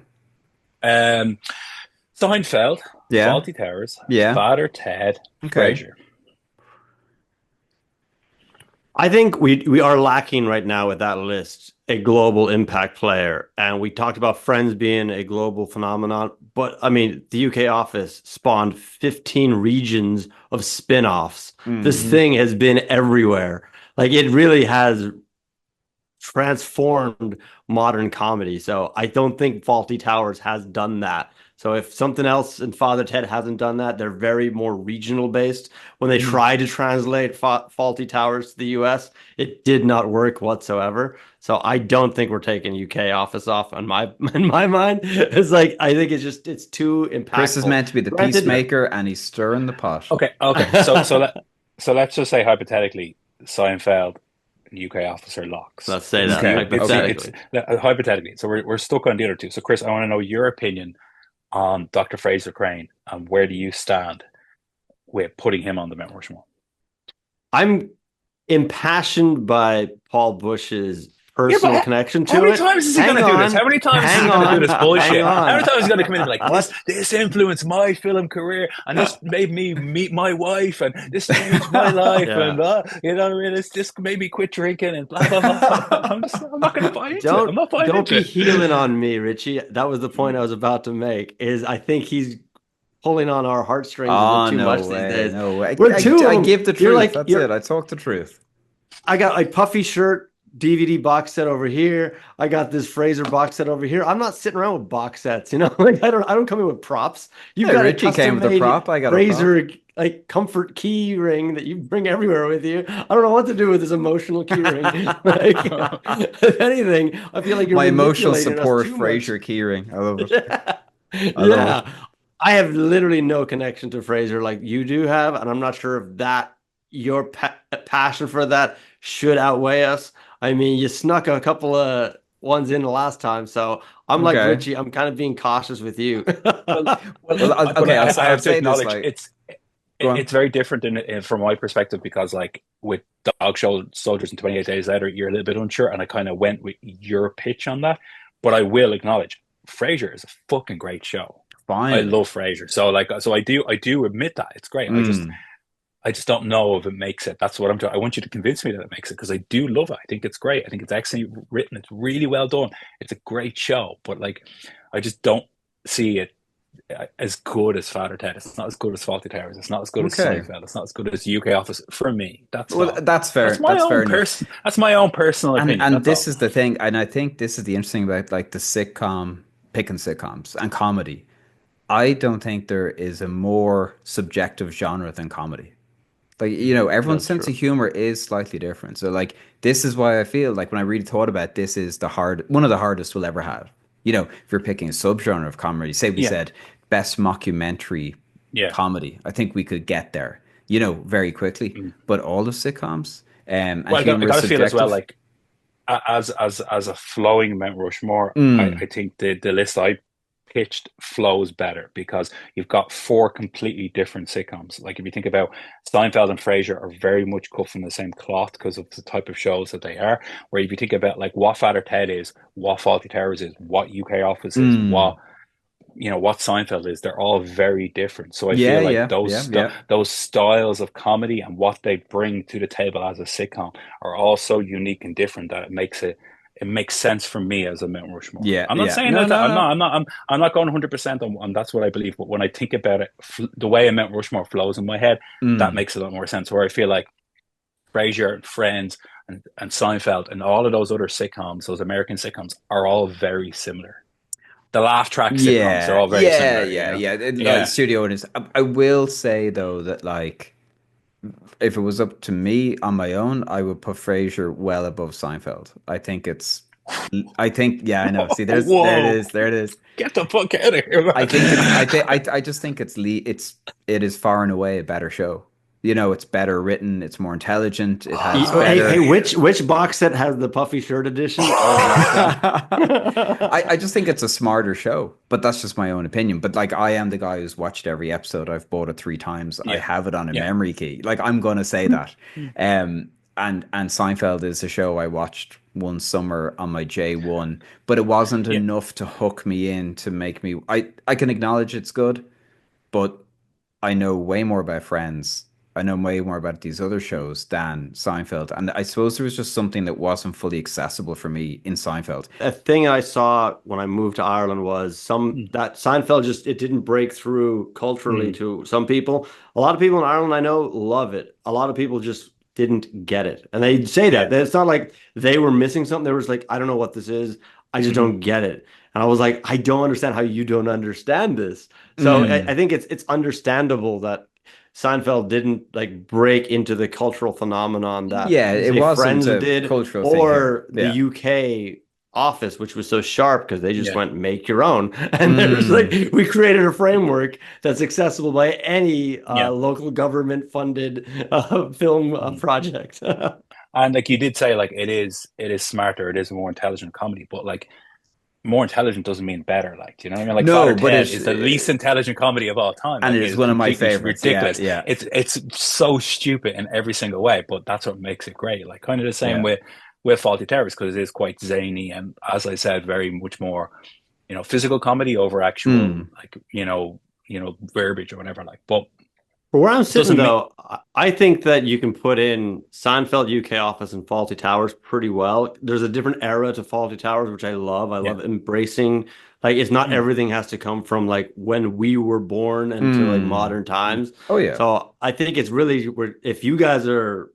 Seinfeld, Fawlty Towers, Father Ted, Frasier. I think we are lacking right now with that list a global impact player, and we talked about Friends being a global phenomenon, but I mean the UK office spawned 15 regions of spin-offs. This thing has been everywhere. Like, it really has transformed modern comedy. So I don't think Fawlty Towers has done that. So if something else in Father Ted hasn't done that, they're very more regional based. When they tried to translate Fawlty Towers to the US, it did not work whatsoever. So I don't think we're taking UK office off in my mind. It's like, I think it's too impactful. Chris is meant to be the peacemaker, and he's stirring the pot. Okay. So let's just say hypothetically, Seinfeld, UK office are locks. Let's say that hypothetically. Hypothetically. So we're stuck on the other two. So Chris, I want to know your opinion on Dr. Fraser Crane, and where do you stand with putting him on the Mount Rushmore? I'm impassioned by Paul Bush's personal connection to it. How many times is he going to do this? How many times is he going to do this bullshit? How many times is he going to come in and be like, this influenced my film career, and this made me meet my wife, and this changed my life, and you know what I mean? This made me quit drinking, and blah, blah, blah. I'm not going to buy into it. I'm not buying into it. Don't be healing on me, Richie. That was the point I was about to make, is I think he's pulling on our heartstrings a Oh, bit too no much these way, days. no way. We're two of I them. give the You're truth. like That's you're. it. I talk the truth. I got a puffy shirt DVD box set over here. I got this Frasier box set over here. I'm not sitting around with box sets, you know. Like I don't come in with props. You've Hey, got a Richie came custom with a made prop. I got a prop. Frasier like comfort key ring that you bring everywhere with you. I don't know what to do with this emotional key ring. Like, if anything, I feel like you're My emotional manipulating us support too much. Frasier keyring. I love it. Yeah. I love it. Yeah. I have literally no connection to Frasier like you do have, and I'm not sure if that your passion for that should outweigh us. I mean, you snuck a couple of ones in the last time, so I'm like Okay. Richie. I'm kind of being cautious with you. Well, But okay. I I'll have to say this. acknowledge Like, go on. it's very different from my perspective because like with Dog Show Soldiers and 28 Days Later, you're a little bit unsure, and I kind of went with your pitch on that. But I will acknowledge Frasier is a fucking great show. I Finally. love Frasier, so I do admit that it's great. Mm. I just don't know if it makes it. That's what I'm trying. I want you to convince me that it makes it because I do love it. I think it's great. I think it's excellently written. It's really well done. It's a great show, but like, I just don't see it as good as Father Ted. It's not as good as Fawlty Towers. It's not as good as Okay. Seinfeld. It's not as good as UK Office for me. That's Well, all. that's fair. That's my That's fair own enough. person. That's my own personal opinion. And That's this all. is the thing, and I think this is the interesting about like the sitcom picking sitcoms and comedy. I don't think there is a more subjective genre than comedy. Like, everyone's That's sense true. of humor is slightly different. So like this is why I feel like when I really thought about this is one of the hardest we'll ever have. If you're picking a subgenre of comedy, say we Yeah, said best mockumentary yeah. comedy, I think we could get there, very quickly. Mm. But all of sitcoms, and Well, I humor is got to feel as well subjective. like as a flowing Mount Rushmore, Mm, I think the list I pitched flows better because you've got four completely different sitcoms. Like if you think about Seinfeld and Frasier are very much cut from the same cloth because of the type of shows that they are. Where if you think about like what Father Ted is, what Fawlty Towers is, what UK Office is, mm. what Seinfeld is, they're all very different. So I Yeah, feel like yeah, yeah, yeah. those styles of comedy and what they bring to the table as a sitcom are all so unique and different that it makes sense for me as a Mount Rushmore. Yeah, I'm not yeah. saying No, that no, no. I'm not going 100% on that's what I believe, but when I think about it, the way a Mount Rushmore flows in my head, that Mm. makes a lot more sense. Where I feel like Frasier and Friends and Seinfeld and all of those other sitcoms, those American sitcoms, are all very similar. The laugh track sitcoms, they're Yeah, all very yeah, similar, yeah, yeah. Like Yeah. studio audience. I will say though that like if it was up to me on my own, I would put Frasier well above Seinfeld. I think, yeah, I know. See, there it Whoa, is, there it is. get the fuck out of here, I think man. I just think it is far and away a better show. It's better written, it's more intelligent, it has Hey, better. which box set has the puffy shirt edition? I would like that. I just think it's a smarter show, but that's just my own opinion. But like, I am the guy who's watched every episode. I've bought it 3 times. I Yeah, have it on a yeah. memory key. Like, I'm gonna say that. And Seinfeld is a show I watched one summer on my J1, but it wasn't Yeah. enough to hook me in to make me. I can acknowledge it's good, but I know way more about Friends. I know way more about these other shows than Seinfeld. And I suppose there was just something that wasn't fully accessible for me in Seinfeld. A thing I saw when I moved to Ireland was Mm, that Seinfeld just it didn't break through culturally mm, to some people. A lot of people in Ireland I know love it. A lot of people just didn't get it. And they say yeah. that. It's not like they were missing something. They was like, I don't know what this is. I just Mhm, don't get it. And I was like, I don't understand how you don't understand this. So I Mm. think it's understandable that Seinfeld didn't like break into the cultural phenomenon that Yeah, it say wasn't Friends a did cultural thing here. or the Yeah. UK Office, which was so sharp because they just yeah. went make your own, and there was like Mm. we created a framework that's accessible by any Yeah. local government funded film Mhm. project. And like you did say, like it is smarter, it is a more intelligent comedy, but like more intelligent doesn't mean better. Like, do you know what I mean? Like Father No, but Ted is the least intelligent comedy of all time. and Like it it is is one of my completely favorites. Yeah, ridiculous. yeah, It's so stupid in every single way, but that's what makes it great. Like kind of the same yeah. with Fawlty Towers because it is quite zany and as I said, very much more, physical comedy over actual Mm. like, verbiage or whatever. Like, but For where I'm sitting, Doesn't mean though, I think that you can put in Seinfeld, UK Office, and Fawlty Towers pretty well. There's a different era to Fawlty Towers, which I love. I yeah. love embracing, like, it's not Mm, everything has to come from like when we were born and to like Mm. modern times. Oh yeah. So I think it's really, if you guys are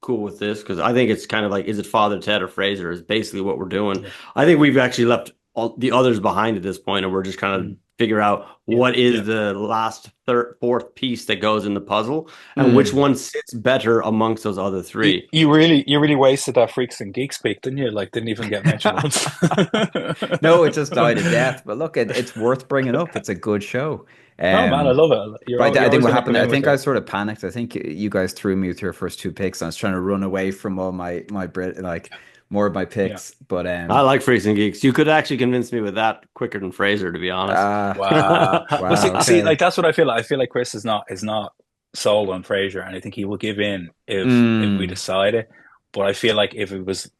cool with this, because I think it's kind of like, is it Father Ted or Frasier is basically what we're doing. yeah. I think we've actually left all the others behind at this point, and we're just kind of Mm, figure out yeah. what is Yeah. the last third, fourth piece that goes in the puzzle, and which Mm. one sits better amongst those other three. You really wasted that Freaks and Geeks pick, didn't you? Like, didn't even get mentioned once. No, it just died a death. But look, it's worth bringing up. It's a good show. Oh man, I Um, love it. but I You're think always what gonna come happened, I in with think I it. sort of panicked. I think you guys threw me with your first two picks. I was trying to run away from all my Brit, like more of my Yeah. picks. But I like Freaks and Geeks. You could actually convince me with that quicker than Fraser, to be honest. Wow. Well, wow, see, okay. like that's what I feel like. I feel like Chris is not sold on Frasier, and I think he will give in if we Mm. decide it. But I feel like if it was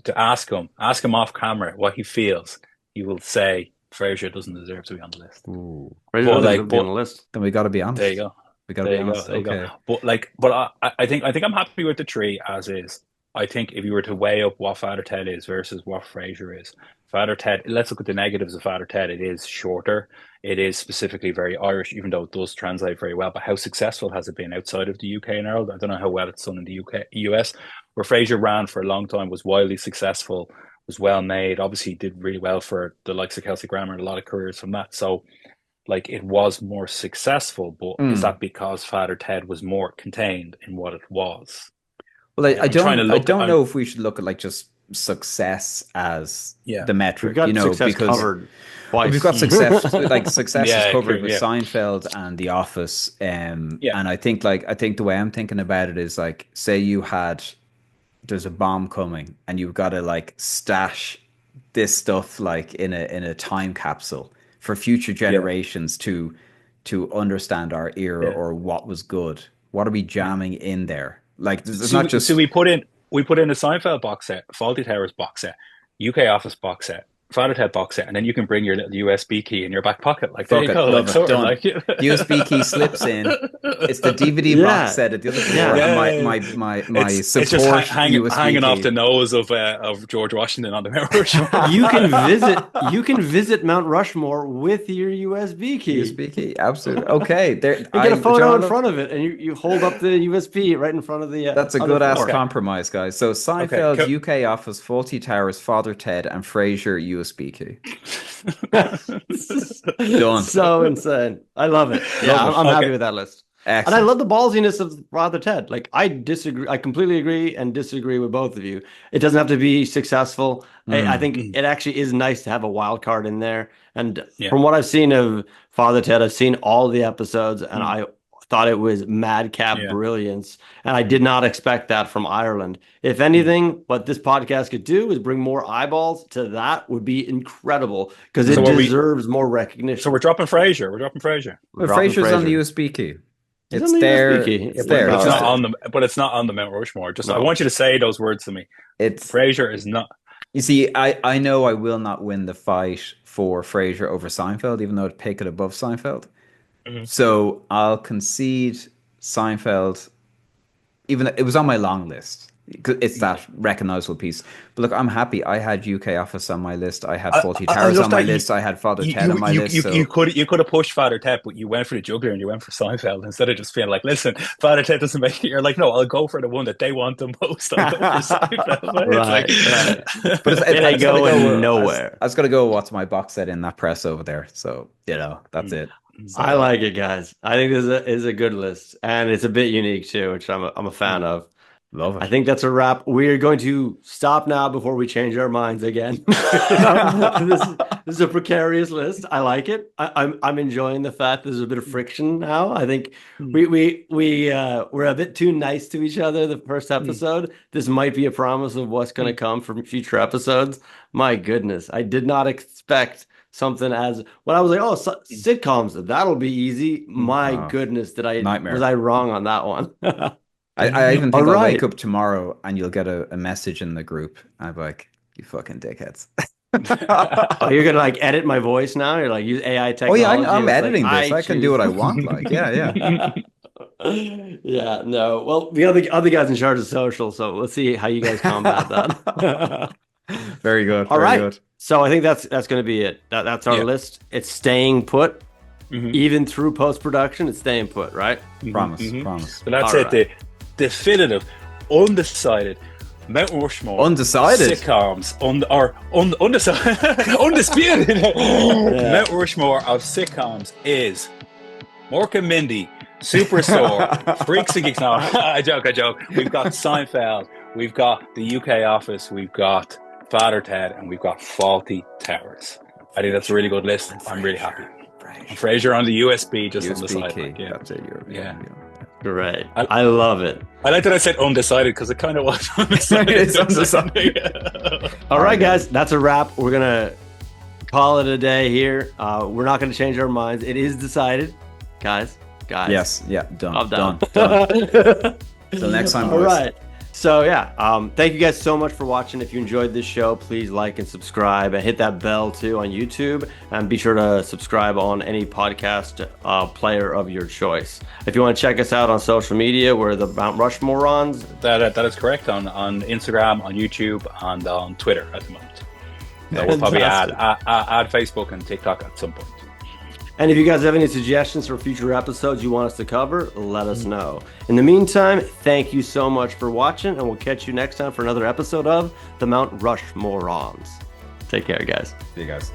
to ask him off camera what he feels, he will say Frasier doesn't deserve to be on the list. Ooh. Fraser But doesn't like, deserve to be on the list. Then we got to be there you honest. go. We got to There be you go. honest. There you go. Okay. But I think I'm happy with the tree as is. I think if you were to weigh up what Father Ted is versus what Frasier is, Father Ted. Let's look at the negatives of Father Ted. It is shorter. It is specifically very Irish, even though it does translate very well. But how successful has it been outside of the UK and Ireland? I don't know how well it's done in the UK, US, where Frasier ran for a long time, was wildly successful, was well made. Obviously, did really well for the likes of Kelsey Grammer and a lot of careers from that. So like it was more successful, but is Mm. that because Father Ted was more contained in what it was? Well, I I'm trying to I look. don't I'm know if we should look at like just success as yeah, the We've metric, got success because covered we've twice. got success like success is yeah, covered with yeah, Seinfeld and The Office. yeah, And I think the way I'm thinking about it is like, say there's a bomb coming and you've got to like stash this stuff like in a time capsule for future yeah, generations to understand our era yeah. or what was good. What are we jamming in there? Like it's So, not so just we put in a Seinfeld box set, Fawlty Towers box set, UK Office box set, Father Ted box set, and then you can bring your little USB key in your back pocket. Like there fuck you it, go. love Like it, sort of done. like The USB key slips in. It's the DVD box Yeah, set at the other door, yeah. and yeah, my yeah, yeah. my my my It's just support USB hanging off the key. nose of George Washington on the Mount Rushmore. You can visit Mount Rushmore with your USB key. USB key, absolutely. Okay, there. You get a photo in John, front of it, and you hold up the USB right in front of the that's a other good ass floor. Okay, compromise, guys. So okay, Seinfeld, UK Office, Fawlty Towers, Father Ted, and Frasier USB key. Done. So insane. I love it. Yeah, Love I'm it. happy okay. with that list. And I Excellent. love the ballsiness of Father Ted. Like, I disagree. I completely agree and disagree with both of you. It doesn't have to be successful. I Mm. think Mm, it actually is nice to have a wild card in there. And yeah. from what I've seen of Father Ted, I've seen all the episodes, and Mm, I thought it was madcap yeah. brilliance. And I did Mm, not expect that from Ireland. If mm. anything, what this podcast could do is bring more eyeballs to that would be incredible because So it are we? deserves more So recognition. we're dropping Frasier. We're dropping Frasier. We're But dropping Frasier's on the Fraser. USB key. He's on It's the USB there. key. It's Yeah, there. but It's it's not just No, on the. But it's not on the Mount Rushmore. Just I no. want you to say those words to me. it's Frasier is not. you see, I know I will not win the fight for Frasier over Seinfeld, even though I'd pick it above Seinfeld. Mhm. So I'll concede Seinfeld, even though it was on my long list. It's that recognizable piece. But look, I'm happy. I had UK Office on my list. I had Fawlty I Towers love on my that list. I had Father Ted on my list. you So could have pushed Father Ted, but you went for the juggler and you went for Seinfeld instead of just being like, listen, Father Ted doesn't make it. You're like, no, I'll go for the one that they want the most. I'll go for Seinfeld. It's Right, right. like, but It I ain't just gotta going go. nowhere. I just gotta go. What's my box set in that press over there? So that's it. I So like it, guys. I think this is a good list, and it's a bit unique too, which I'm a fan of. love I it. think that's a wrap. We're going to stop now before we change our minds again. This is a precarious list. I like it. I'm enjoying the fact there's a bit of friction now. I think we're a bit too nice to each other the first episode. This might be a promise of what's going to come from future episodes. My goodness, I did not expect something as when I was like, oh, sitcoms, that'll be easy. My Oh, goodness, was nightmare. I wrong on that one? I even All think I'll wake right. up tomorrow and you'll get a message in the group. I'm like, you fucking dickheads. Oh, you're gonna like edit my voice now? You're like use AI Oh technology? yeah, I'm It's like, editing this. I can do what I want. Like, yeah. Yeah, no. Well, the other guy's in charge of social, so let's see how you guys combat that. Very good. All very right. good. So I think that's going to be it. That's our Yeah. list. It's staying put, Mhm. even through post production. It's staying put, right? Promise. So that's All it. The definitive, undecided Mount Rushmore Undecided? sitcoms, undecided, undisputed. Mount Rushmore of sitcoms is Mork and Mindy, Superstore, Freaks and Geeks. No, I joke. We've got Seinfeld, we've got the UK Office, we've got Father Ted, and we've got Fawlty Towers. I think that's a really good list. I'm really happy. And Frasier on the USB, just on the USB side. key. Like, yeah. That's it. Yeah. Great. I love it. I like that I said undecided because it kind of was undecided. It's undecided. All right, guys, that's a wrap. We're gonna call it a day here. We're not gonna change our minds. It is decided, guys. Yes. Yeah. Done. I'm done. Till next time, All boys. right. So yeah, thank you guys so much for watching. If you enjoyed this show, please like and subscribe, and hit that bell too on YouTube, and be sure to subscribe on any podcast player of your choice. If you want to check us out on social media, we're the Mount Rushmorons. That is correct on Instagram, on YouTube, and on Twitter at the moment. So we'll probably add Facebook and TikTok at some point. And if you guys have any suggestions for future episodes you want us to cover, let us know. In the meantime, thank you so much for watching, and we'll catch you next time for another episode of the Mount Rushmorons. Take care, guys. See you guys.